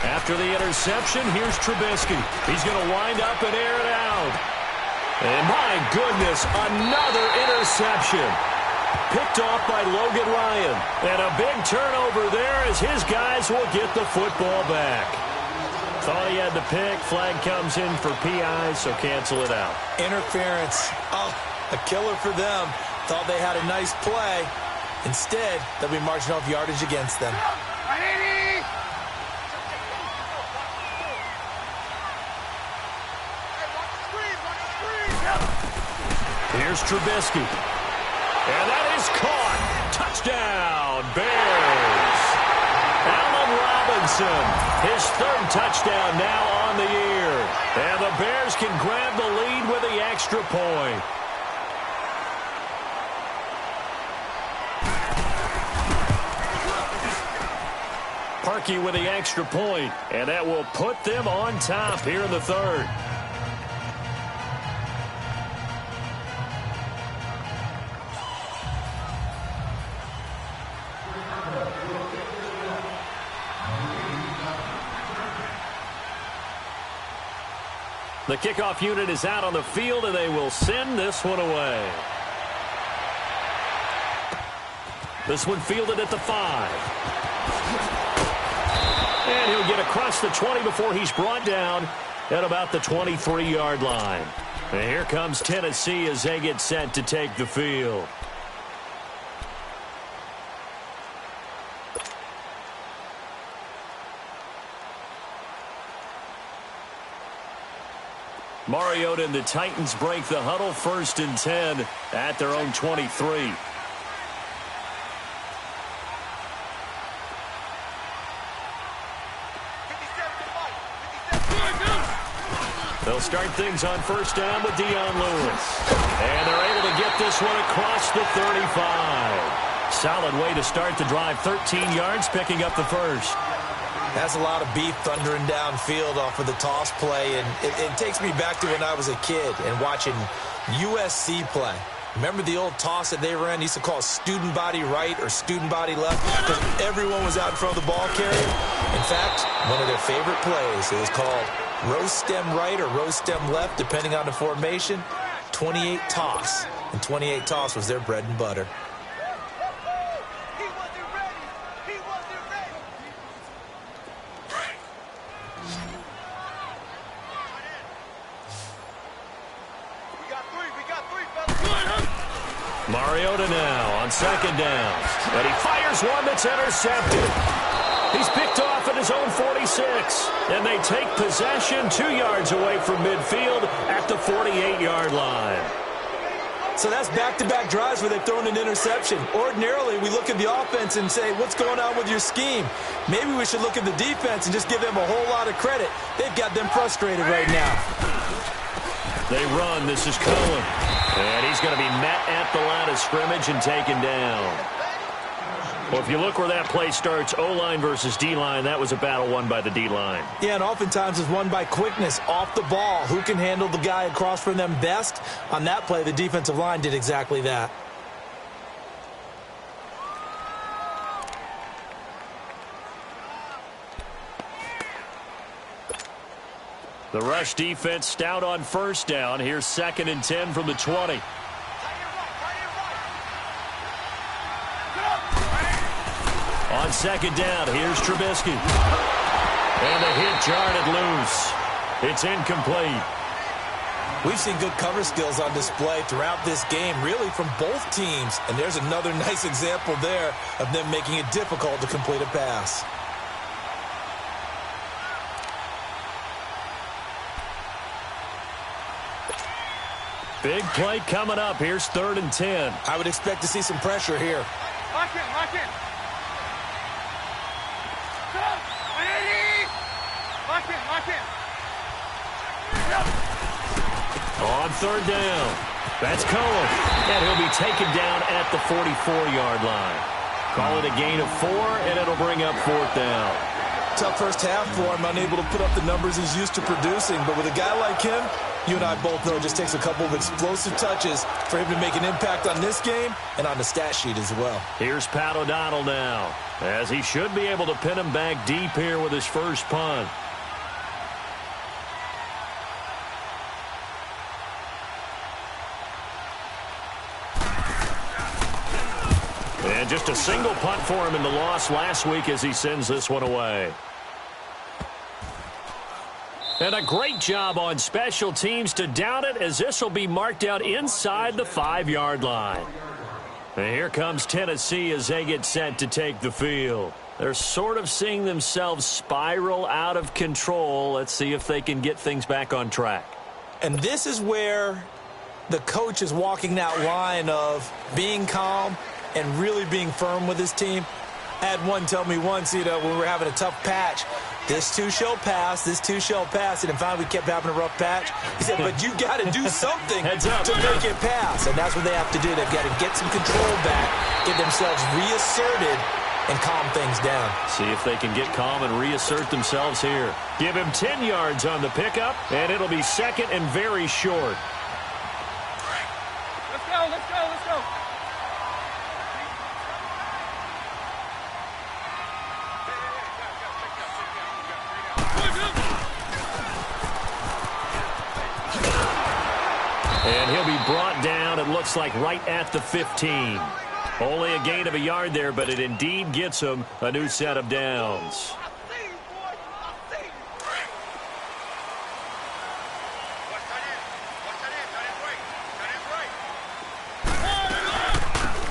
After the interception, here's Trubisky. He's going to wind up and air it out. And my goodness, another interception. Picked off by Logan Ryan. And a big turnover there as his guys will get the football back. Thought he had the pick. Flag comes in for PI, so cancel it out. Interference. Oh, a killer for them. Thought they had a nice play. Instead, they'll be marching off yardage against them. Here's Trubisky. And that is caught. Touchdown, Bears. Allen Robinson, his 3rd touchdown now on the year. And the Bears can grab the lead with the extra point. Parkey with the extra point, and that will put them on top here in the third. The kickoff unit is out on the field, and they will send this one away. This one fielded at the 5. And he'll get across the 20 before he's brought down at about the 23-yard line. And here comes Tennessee as they get set to take the field. Mariota and the Titans break the huddle, 1st and 10 at their own 23. They'll start things on 1st down with Dion Lewis. And they're able to get this one across the 35. Solid way to start the drive, 13 yards, picking up the first. That's a lot of beef thundering downfield off of the toss play, and it takes me back to when I was a kid and watching USC play. Remember the old toss that they ran? They used to call student body right or student body left because everyone was out in front of the ball carrier. In fact, one of their favorite plays, it was called roast stem right or roast stem left, depending on the formation. 28 toss, and 28 toss was their bread and butter. Mariota now on 2nd down. And he fires one that's intercepted. He's picked off at his own 46. And they take possession 2 yards away from midfield at the 48-yard line. So that's back-to-back drives where they've thrown an interception. Ordinarily, we look at the offense and say, what's going on with your scheme? Maybe we should look at the defense and just give them a whole lot of credit. They've got them frustrated right now. They run. This is Cohen. And he's going to be met at the line of scrimmage and taken down. Well, if you look where that play starts, O-line versus D-line, that was a battle won by the D-line. Yeah, and oftentimes it's won by quickness off the ball. Who can handle the guy across from them best? On that play, the defensive line did exactly that. The rush defense stout on first down. Here's 2nd and 10 from the 20. On 2nd down, here's Trubisky. And the hit jarred loose. It's incomplete. We've seen good cover skills on display throughout this game, really from both teams. And there's another nice example there of them making it difficult to complete a pass. Big play coming up. Here's 3rd and 10. I would expect to see some pressure here. Lock in, lock in. Lock in, lock in. On 3rd down. That's Cohen. And he'll be taken down at the 44-yard line. Call it a gain of 4, and it'll bring up 4th down. Tough first half for him, unable to put up the numbers he's used to producing. But with a guy like him, you and I both know it just takes a couple of explosive touches for him to make an impact on this game and on the stat sheet as well. Here's Pat O'Donnell now, as he should be able to pin him back deep here with his first punt. And just a single punt for him in the loss last week as he sends this one away. And a great job on special teams to down it, as this will be marked out inside the 5-yard line. And here comes Tennessee as they get set to take the field. They're sort of seeing themselves spiral out of control. Let's see if they can get things back on track. And this is where the coach is walking that line of being calm and really being firm with his team. I had one tell me once, when we were having a tough patch, this too shall pass, this too shall pass. And in fact, we kept having a rough patch. He said, but you got to do something to make it pass. And that's what they have to do. They've got to get some control back, get themselves reasserted, and calm things down. See if they can get calm and reassert themselves here. Give him 10 yards on the pickup, and it'll be 2nd and very short. Let's go, let's go, let's go. And he'll be brought down, it looks like, right at the 15. Only a gain of a yard there, but it indeed gets him a new set of downs.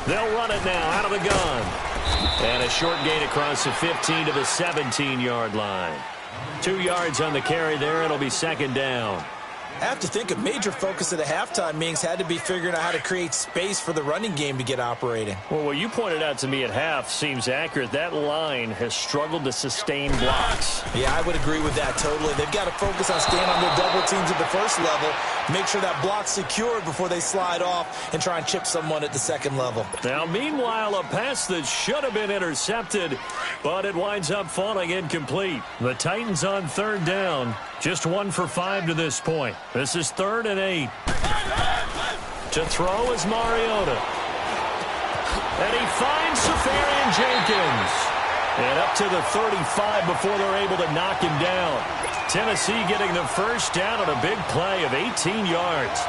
They'll run it now out of the gun. And a short gain across the 15 to the 17-yard line. 2 yards on the carry there. It'll be 2nd down. I have to think a major focus of the halftime meetings had to be figuring out how to create space for the running game to get operating. Well, what you pointed out to me at half seems accurate. That line has struggled to sustain blocks. Yeah, I would agree with that totally. They've got to focus on staying on their double teams at the first level, make sure that block's secured before they slide off and try and chip someone at the 2nd level. Now, meanwhile, a pass that should have been intercepted, but it winds up falling incomplete. The Titans on 3rd down. Just 1 for 5 to this point. This is 3rd and 8. To throw is Mariota. And he finds Safarian Jenkins. And up to the 35 before they're able to knock him down. Tennessee getting the first down on a big play of 18 yards.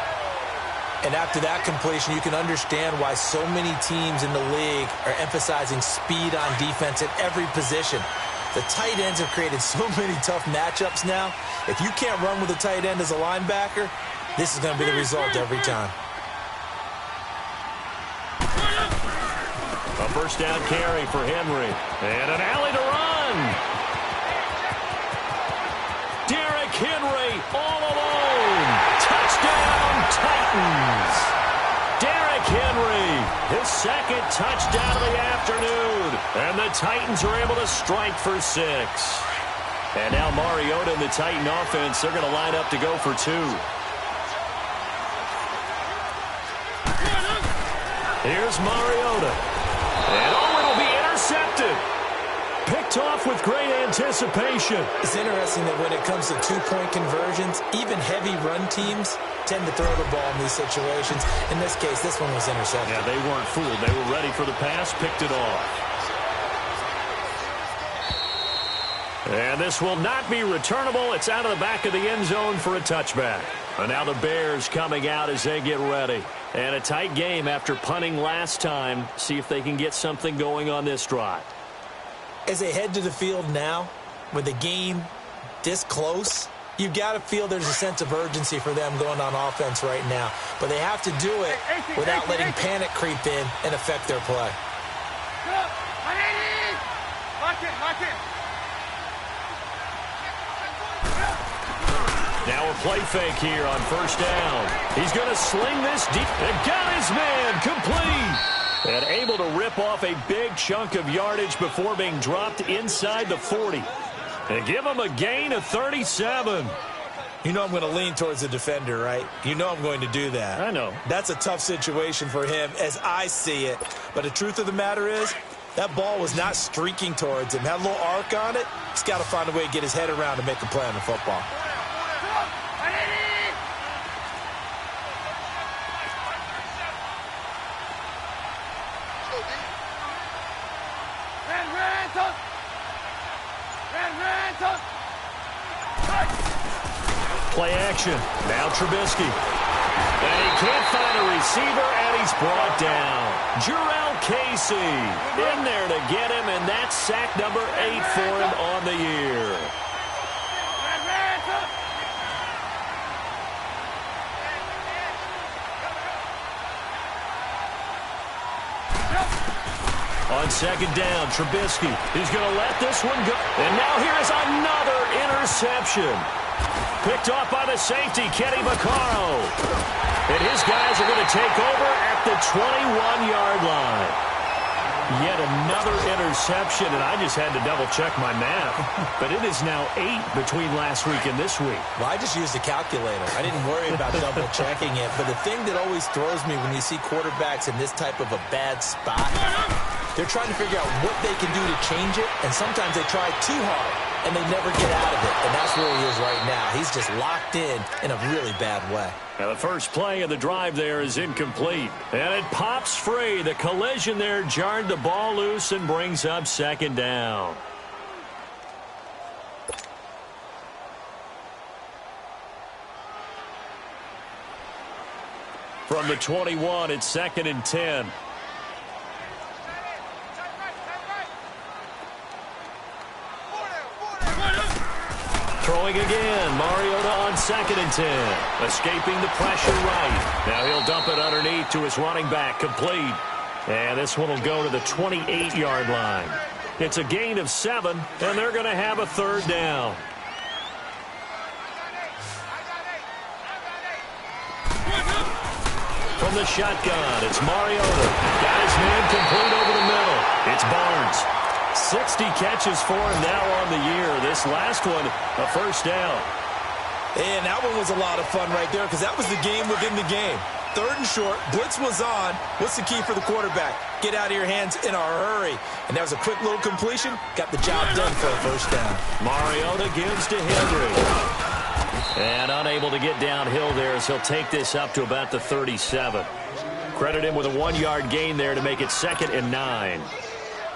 And after that completion, you can understand why so many teams in the league are emphasizing speed on defense at every position. The tight ends have created so many tough matchups now. If you can't run with a tight end as a linebacker, this is going to be the result every time. A first down carry for Henry. And an alley to run. Derrick Henry all alone. Touchdown, Titans. his second touchdown of the afternoon. And the Titans are able to strike for 6. And now Mariota and the Titan offense, they're going to line up to go for 2. Here's Mariota. And it'll be intercepted. Picked off with great anticipation. It's interesting that when it comes to two-point conversions, even heavy run teams tend to throw the ball in these situations. In this case, this one was intercepted. Yeah, they weren't fooled. They were ready for the pass, picked it off. And this will not be returnable. It's out of the back of the end zone for a touchback. And now the Bears coming out as they get ready. And a tight game after punting last time. See if they can get something going on this drive. As they head to the field now, with the game this close, you've got to feel there's a sense of urgency for them going on offense right now. But they have to do it without letting panic creep in and affect their play. Lock in. Now a play fake here on first down. He's going to sling this deep. And got his man complete. And able to rip off a big chunk of yardage before being dropped inside the 40. And give him a gain of 37. You know I'm going to lean towards the defender, right? You know I'm going to do that. I know. That's a tough situation for him as I see it. But the truth of the matter is, that ball was not streaking towards him. Had a little arc on it. He's got to find a way to get his head around and make a play on the football. Play action. Now Trubisky. And he can't find a receiver, and he's brought down. Jurrell Casey in there to get him, and that's sack number 8 for him on the year. On second down, Trubisky is going to let this one go. And now here is another interception. Picked off by the safety, Kenny Vaccaro. And his guys are going to take over at the 21-yard line. Yet another interception, and I just had to double-check my math. But it is now 8 between last week and this week. Well, I just used a calculator. I didn't worry about double-checking it. But the thing that always throws me when you see quarterbacks in this type of a bad spot, they're trying to figure out what they can do to change it, and sometimes they try too hard, and they never get out of it. And that's where he is right now. He's just locked in a really bad way. Now the first play of the drive there is incomplete. And it pops free. The collision there jarred the ball loose and brings up second down. From the 21, it's 2nd and 10. Throwing again. Mariota on 2nd and 10. Escaping the pressure right. Now he'll dump it underneath to his running back. Complete. And this one will go to the 28-yard line. It's a gain of 7, and they're going to have a third down. From the shotgun, it's Mariota. Got his man complete over the middle. It's Barnes. 60 catches for him now on the year. This last one, a first down. And that one was a lot of fun right there because that was the game within the game. 3rd and short, blitz was on. What's the key for the quarterback? Get out of your hands in a hurry. And that was a quick little completion. Got the job done for a first down. Mariota gives to Henry. And unable to get downhill there as he'll take this up to about the 37. Credit him with a 1-yard gain there to make it 2nd and 9.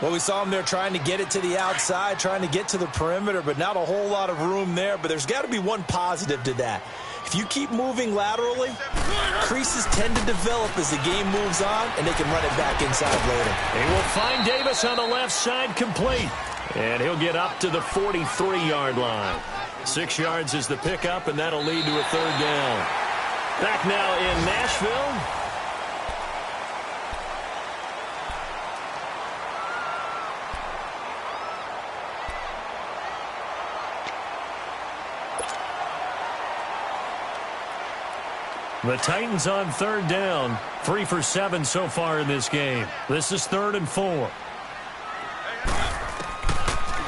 Well, we saw him there trying to get it to the outside, trying to get to the perimeter, but not a whole lot of room there. But there's got to be one positive to that. If you keep moving laterally, creases tend to develop as the game moves on, and they can run it back inside later. He will find Davis on the left side complete. And he'll get up to the 43-yard line. 6 yards is the pickup, and that'll lead to a third down. Back now in Nashville. The Titans on third down. 3 for 7 so far in this game. This is 3rd and 4.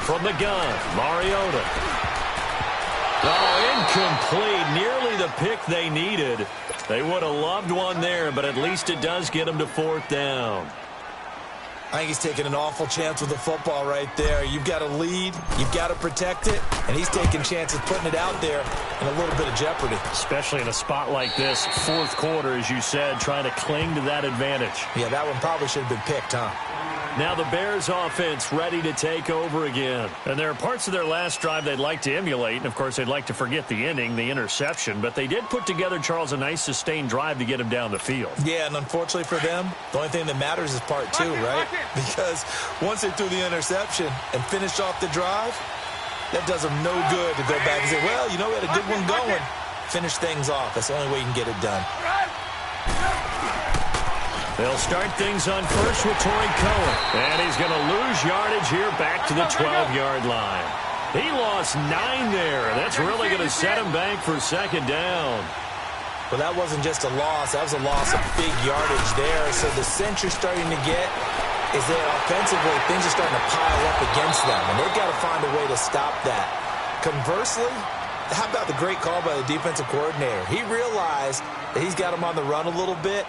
From the gun, Mariota. Oh, incomplete. Nearly the pick they needed. They would have loved one there, but at least it does get them to 4th down. I think he's taking an awful chance with the football right there. You've got to lead, you've got to protect it, and he's taking chances putting it out there in a little bit of jeopardy. Especially in a spot like this, 4th quarter, as you said, trying to cling to that advantage. Yeah, that one probably should have been picked, huh? Now the Bears offense ready to take over again. And there are parts of their last drive they'd like to emulate. And, of course, they'd like to forget the ending, the interception. But they did put together, Charles, a nice sustained drive to get him down the field. Yeah, and unfortunately for them, the only thing that matters is part 2, right? Because once they threw the interception and finished off the drive, that does them no good to go back and say, well, you know, we had a good one going. Finish things off. That's the only way you can get it done. They'll start things on first with Torrey Cohen. And he's going to lose yardage here back to the 12-yard line. He lost 9 there. That's really going to set him back for 2nd down. Well, that wasn't just a loss. That was a loss of big yardage there. So the sense you're starting to get is that offensively things are starting to pile up against them. And they've got to find a way to stop that. Conversely, how about the great call by the defensive coordinator? He realized that he's got him on the run a little bit.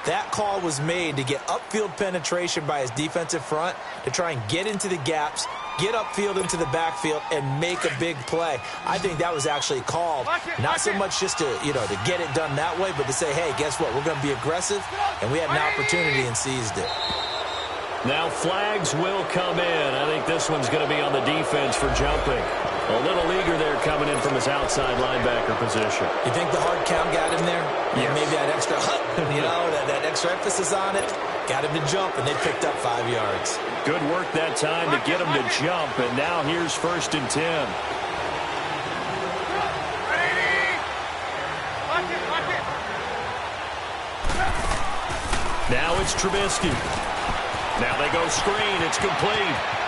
That call was made to get upfield penetration by his defensive front to try and get into the gaps, get upfield into the backfield, and make a big play. I think that was actually called, not so much just to, to get it done that way, but to say, hey, guess what? We're going to be aggressive, and we had an opportunity and seized it. Now flags will come in. I think this one's going to be on the defense for jumping. A little eager there coming in from his outside linebacker position. You think the hard count got him there? Yes. Maybe that extra, that extra emphasis on it got him to jump, and they picked up 5 yards. Good work that time to get him to jump, and now here's 1st and 10. Now it's Trubisky. Now they go screen. It's complete.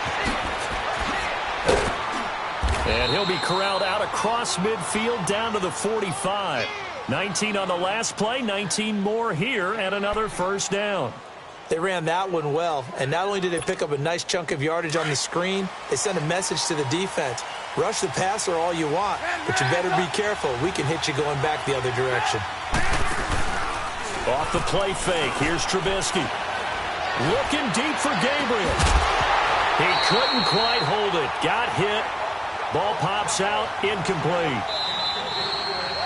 And he'll be corralled out across midfield down to the 45. 19 on the last play, 19 more here, and another 1st down. They ran that one well, and not only did they pick up a nice chunk of yardage on the screen, they sent a message to the defense. Rush the passer all you want, but you better be careful. We can hit you going back the other direction. Off the play fake, here's Trubisky. Looking deep for Gabriel. He couldn't quite hold it. Got hit. Ball pops out, incomplete.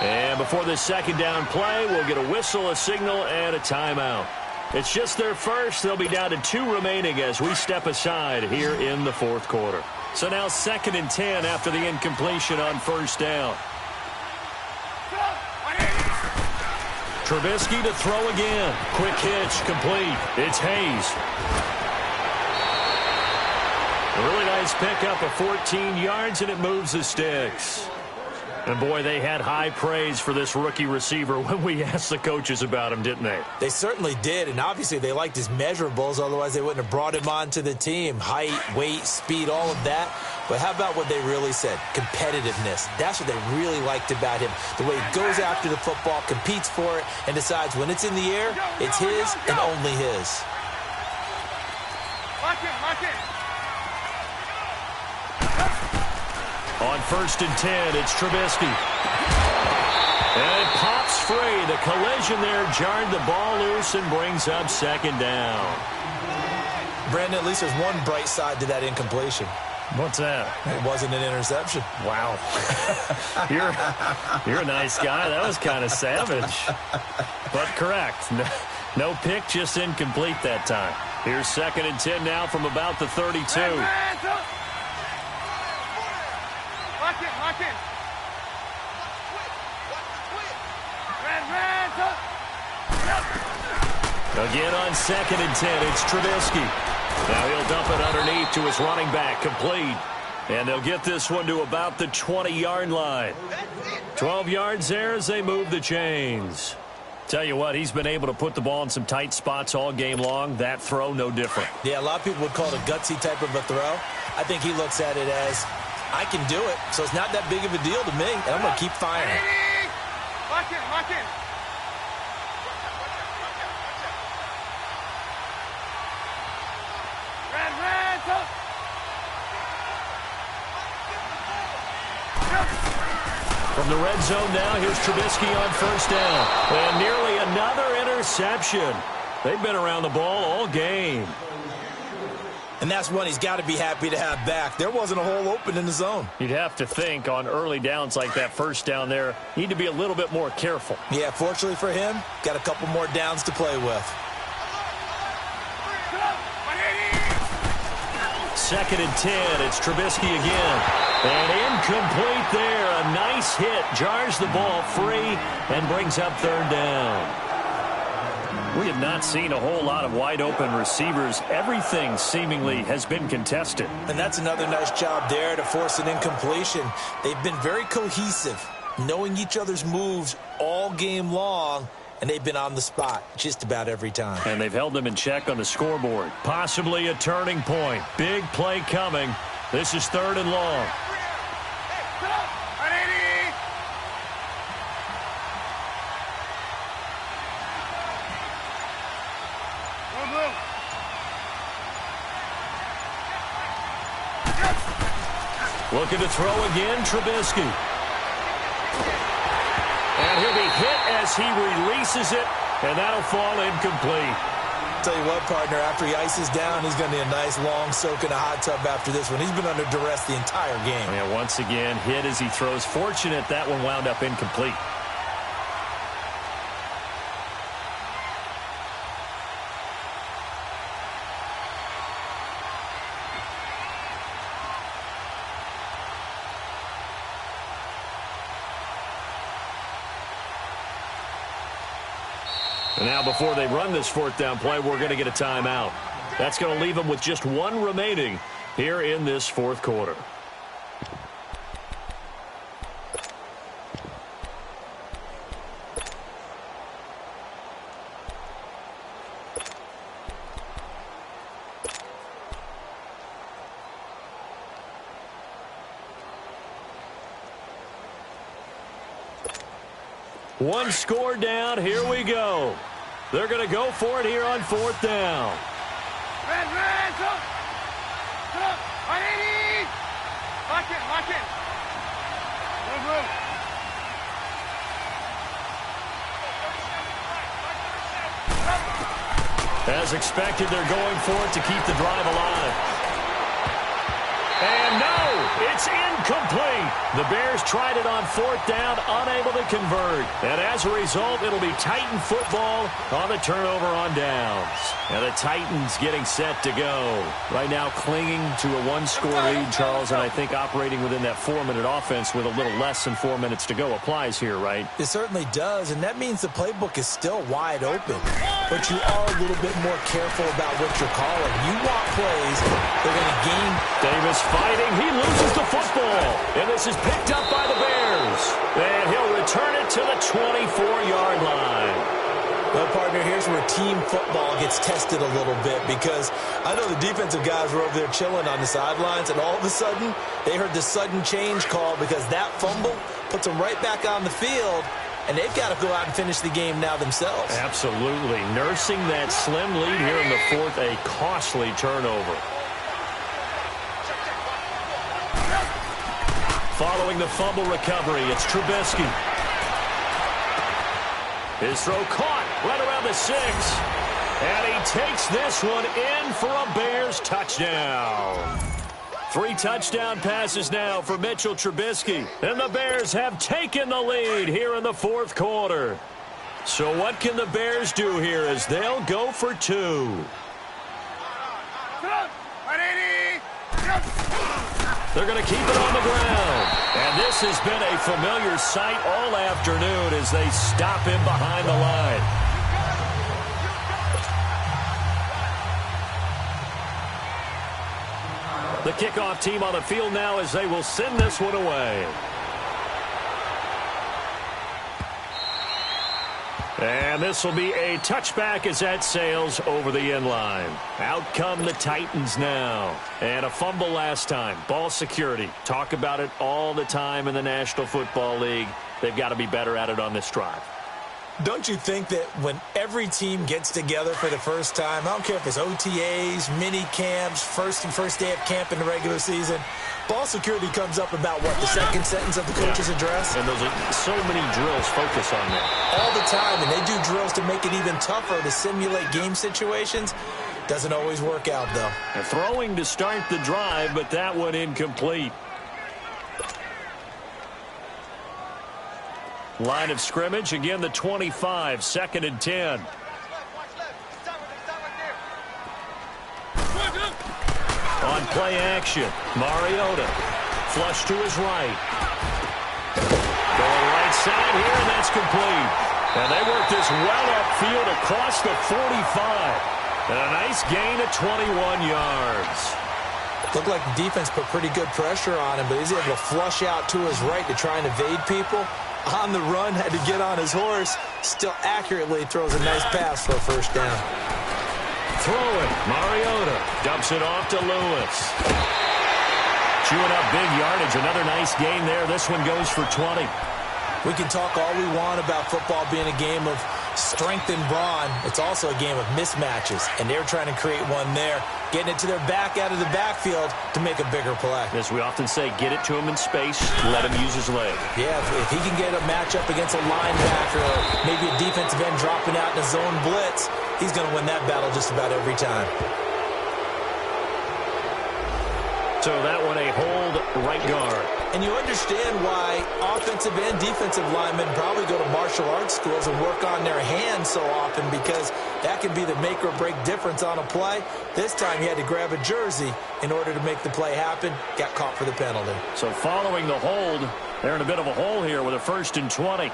And before the 2nd down play, we'll get a whistle, a signal, and a timeout. It's just their first. They'll be down to 2 remaining as we step aside here in the 4th quarter. So now 2nd and 10 after the incompletion on 1st down. Trubisky to throw again. Quick hitch, complete. It's Hayes. A really nice pickup of 14 yards, and it moves the sticks. And, boy, they had high praise for this rookie receiver when we asked the coaches about him, didn't they? They certainly did, and obviously they liked his measurables. Otherwise, they wouldn't have brought him onto the team. Height, weight, speed, all of that. But how about what they really said? Competitiveness. That's what they really liked about him. The way he goes after the football, competes for it, and decides when it's in the air, it's his and only his. Lock it. On 1st and 10, it's Trubisky. And it pops free. The collision there jarred the ball loose and brings up 2nd down. Brandon, at least there's one bright side to that incompletion. What's that? It wasn't an interception. Wow. You're a nice guy. That was kind of savage. But correct. No pick, just incomplete that time. Here's 2nd and 10 now from about the 32. Lock it. Again on 2nd and 10, it's Trubisky. Now he'll dump it underneath to his running back, complete. And they'll get this one to about the 20-yard line. 12 yards there as they move the chains. Tell you what, he's been able to put the ball in some tight spots all game long. That throw, no different. Yeah, a lot of people would call it a gutsy type of a throw. I think he looks at it as, I can do it, so it's not that big of a deal to me, and I'm going to keep firing. Lock it. From the red zone now, here's Trubisky on first down. And nearly another interception. They've been around the ball all game. And that's one he's got to be happy to have back. There wasn't a hole open in the zone. You'd have to think on early downs like that first down there, need to be a little bit more careful. Yeah, fortunately for him, got a couple more downs to play with. 2nd and 10. It's Trubisky again. And incomplete there. A nice hit. Jars the ball free and brings up 3rd down. We have not seen a whole lot of wide-open receivers. Everything seemingly has been contested. And that's another nice job there to force an incompletion. They've been very cohesive, knowing each other's moves all game long, and they've been on the spot just about every time. And they've held them in check on the scoreboard. Possibly a turning point. Big play coming. This is 3rd and long. Looking to throw again, Trubisky. And he'll be hit as he releases it, and that'll fall incomplete. Tell you what, partner, after he ices down, he's going to need a nice long soak in a hot tub after this one. He's been under duress the entire game. Yeah, once again, hit as he throws. Fortunate that one wound up incomplete. And now before they run this 4th down play, we're going to get a timeout. That's going to leave them with just 1 remaining here in this 4th quarter. One score down. Here we go. They're going to go for it here on 4th down. Lock it. Move. As expected, they're going for it to keep the drive alive. And no, it's incomplete. The Bears tried it on 4th down, unable to convert. And as a result, it'll be Titan football on the turnover on downs. And the Titans getting set to go. Right now clinging to a 1-score lead, Charles, and I think operating within that 4-minute offense with a little less than 4 minutes to go applies here, right? It certainly does, and that means the playbook is still wide open. But you are a little bit more careful about what you're calling. You want plays, they're going to gain. Davis fighting. He loses the football. And this is picked up by the Bears. And he'll return it to the 24-yard line. Well, partner, here's where team football gets tested a little bit, because I know the defensive guys were over there chilling on the sidelines, and all of a sudden, they heard the sudden change call because that fumble puts them right back on the field, and they've got to go out and finish the game now themselves. Absolutely. Nursing that slim lead here in the 4th, a costly turnover. Following the fumble recovery, it's Trubisky. His throw caught right around the 6. And he takes this one in for a Bears touchdown. 3 touchdown passes now for Mitchell Trubisky. And the Bears have taken the lead here in the 4th quarter. So what can the Bears do here as they'll go for 2? They're going to keep it on the ground. And this has been a familiar sight all afternoon as they stop him behind the line. The kickoff team on the field now as they will send this one away. And this will be a touchback as that sails over the end line. Out come the Titans now. And a fumble last time. Ball security. Talk about it all the time in the National Football League. They've got to be better at it on this drive. Don't you think that when every team gets together for the first time, I don't care if it's OTAs, mini camps, first day of camp in the regular season, ball security comes up about, what, the second sentence of the coach's address? And those are so many drills focus on that. All the time, and they do drills to make it even tougher to simulate game situations. Doesn't always work out, though. A throwing to start the drive, but that one incomplete. Line of scrimmage, again the 25, 2nd and 10. On play action, Mariota. Flush to his right. Going right side here, and that's complete. And they work this well upfield across the 45. And a nice gain of 21 yards. Looked like the defense put pretty good pressure on him, but he's able to flush out to his right to try and evade people. On the run, had to get on his horse. Still accurately throws a nice pass for a first down. Throwing, Mariota dumps it off to Lewis. Chewing up big yardage. Another nice gain there. This one goes for 20. We can talk all we want about football being a game of strength and brawn. It's also a game of mismatches, and they're trying to create one there, getting it to their back out of the backfield to make a bigger play. As we often say, get it to him in space, let him use his leg. Yeah, if he can get a matchup against a linebacker or maybe a defensive end dropping out in a zone blitz, he's going to win that battle just about every time. So that one a hold right guard. And you understand why offensive and defensive linemen probably go to martial arts schools and work on their hands so often, because that can be the make or break difference on a play. This time he had to grab a jersey in order to make the play happen. Got caught for the penalty. So following the hold, they're in a bit of a hole here with a 1st and 20.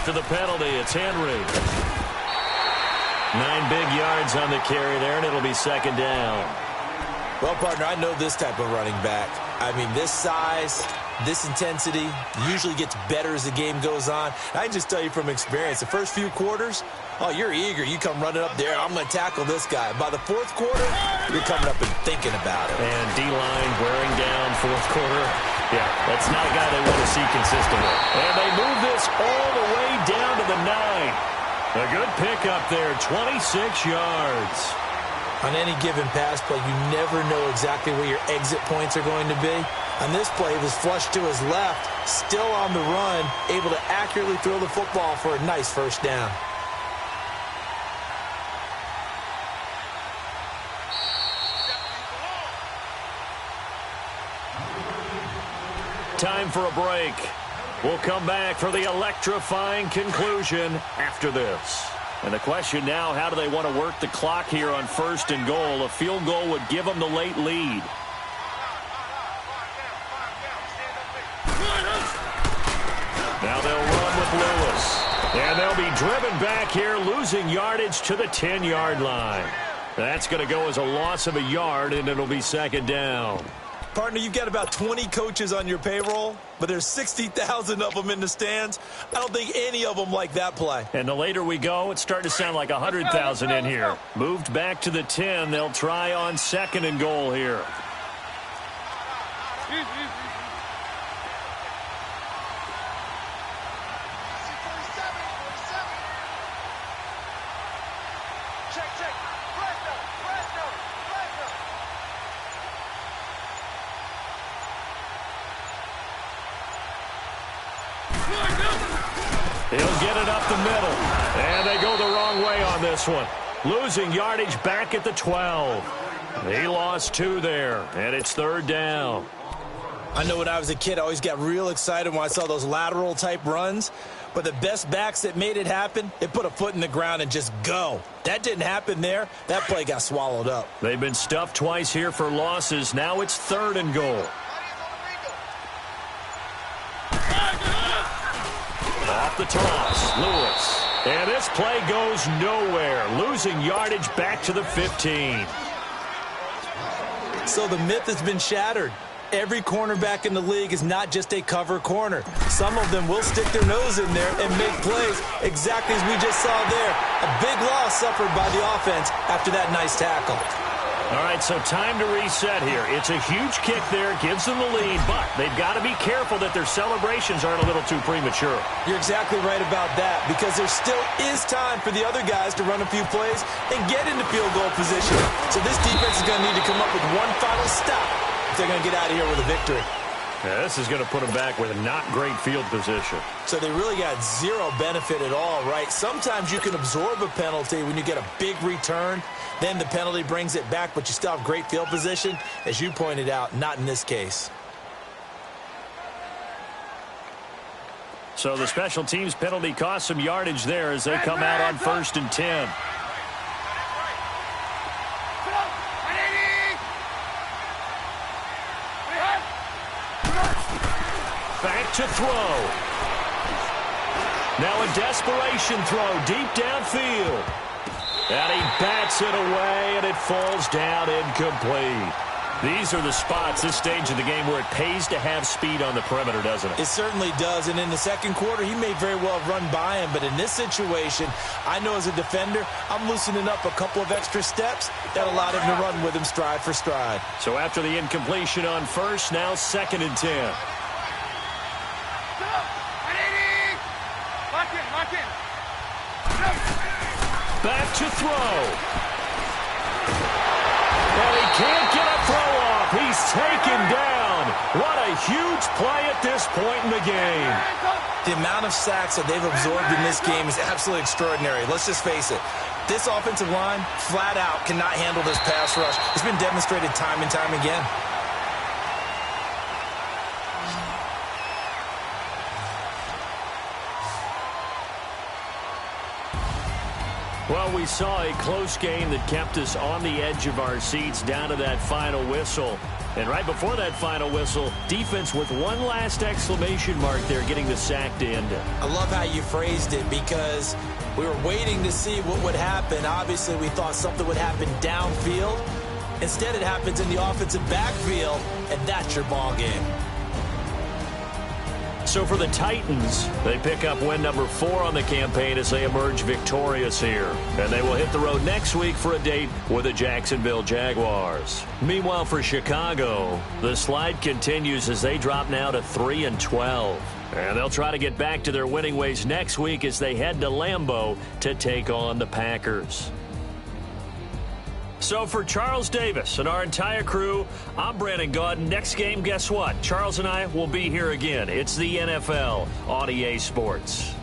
After the penalty, it's Henry. 9 big yards on the carry there, and it'll be 2nd down. Well, partner, I know this type of running back. I mean, this size, this intensity usually gets better as the game goes on. I can just tell you from experience, the first few quarters, oh, you're eager. You come running up there, I'm going to tackle this guy. By the 4th quarter, you're coming up and thinking about it. And D-line wearing down 4th quarter. Yeah, that's not a guy they want to see consistently. And they move this all the way down to the 9. A good pickup there, 26 yards. On any given pass play, you never know exactly where your exit points are going to be. On this play, he was flushed to his left, still on the run, able to accurately throw the football for a nice first down. Time for a break. We'll come back for the electrifying conclusion after this. And the question now, how do they want to work the clock here on 1st and goal? A field goal would give them the late lead. Now they'll run with Lewis. And they'll be driven back here, losing yardage to the 10-yard line. That's going to go as a loss of a yard, and it'll be 2nd down. Partner, you've got about 20 coaches on your payroll, but there's 60,000 of them in the stands. I don't think any of them like that play. And the later we go, it's starting to sound like 100,000 in here. Moved back to the 10. They'll try on 2nd and goal here. He'll get it up the middle. And they go the wrong way on this one. Losing yardage back at the 12. He lost 2 there, and it's 3rd down. I know when I was a kid, I always got real excited when I saw those lateral-type runs. But the best backs that made it happen, they put a foot in the ground and just go. That didn't happen there. That play got swallowed up. They've been stuffed twice here for losses. Now it's 3rd and goal. Off the toss, Lewis. And this play goes nowhere. Losing yardage back to the 15. So the myth has been shattered. Every cornerback in the league is not just a cover corner. Some of them will stick their nose in there and make plays exactly as we just saw there. A big loss suffered by the offense after that nice tackle. All right, so time to reset here. It's a huge kick there, gives them the lead, but they've got to be careful that their celebrations aren't a little too premature. You're exactly right about that, because there still is time for the other guys to run a few plays and get into field goal position. So this defense is going to need to come up with one final stop if they're going to get out of here with a victory. Yeah, this is going to put them back with a not great field position. So they really got zero benefit at all, right? Sometimes you can absorb a penalty when you get a big return. Then the penalty brings it back, but you still have great field position. As you pointed out, not in this case. So the special teams penalty cost some yardage there as they come out on 1st and 10. Back to throw. Now a desperation throw deep downfield. And he bats it away, and it falls down incomplete. These are the spots, this stage of the game, where it pays to have speed on the perimeter, doesn't it? It certainly does, and in the second quarter, he may very well run by him, but in this situation, I know as a defender, I'm loosening up a couple of extra steps that allowed him to run with him stride for stride. So after the incompletion on 1st, now 2nd and 10. Back to throw. And he can't get a throw off. He's taken down. What a huge play at this point in the game. The amount of sacks that they've absorbed in this game is absolutely extraordinary. Let's just face it. This offensive line, flat out, cannot handle this pass rush. It's been demonstrated time and time again. Well, we saw a close game that kept us on the edge of our seats down to that final whistle. And right before that final whistle, defense with one last exclamation mark there, getting the sack to end it. I love how you phrased it, because we were waiting to see what would happen. Obviously, we thought something would happen downfield. Instead, it happens in the offensive backfield, and that's your ball game. So for the Titans, they pick up win number 4 on the campaign as they emerge victorious here. And they will hit the road next week for a date with the Jacksonville Jaguars. Meanwhile, for Chicago, the slide continues as they drop now to 3-12. And they'll try to get back to their winning ways next week as they head to Lambeau to take on the Packers. So for Charles Davis and our entire crew, I'm Brandon Gaudin. Next game, guess what? Charles and I will be here again. It's the NFL on EA Sports.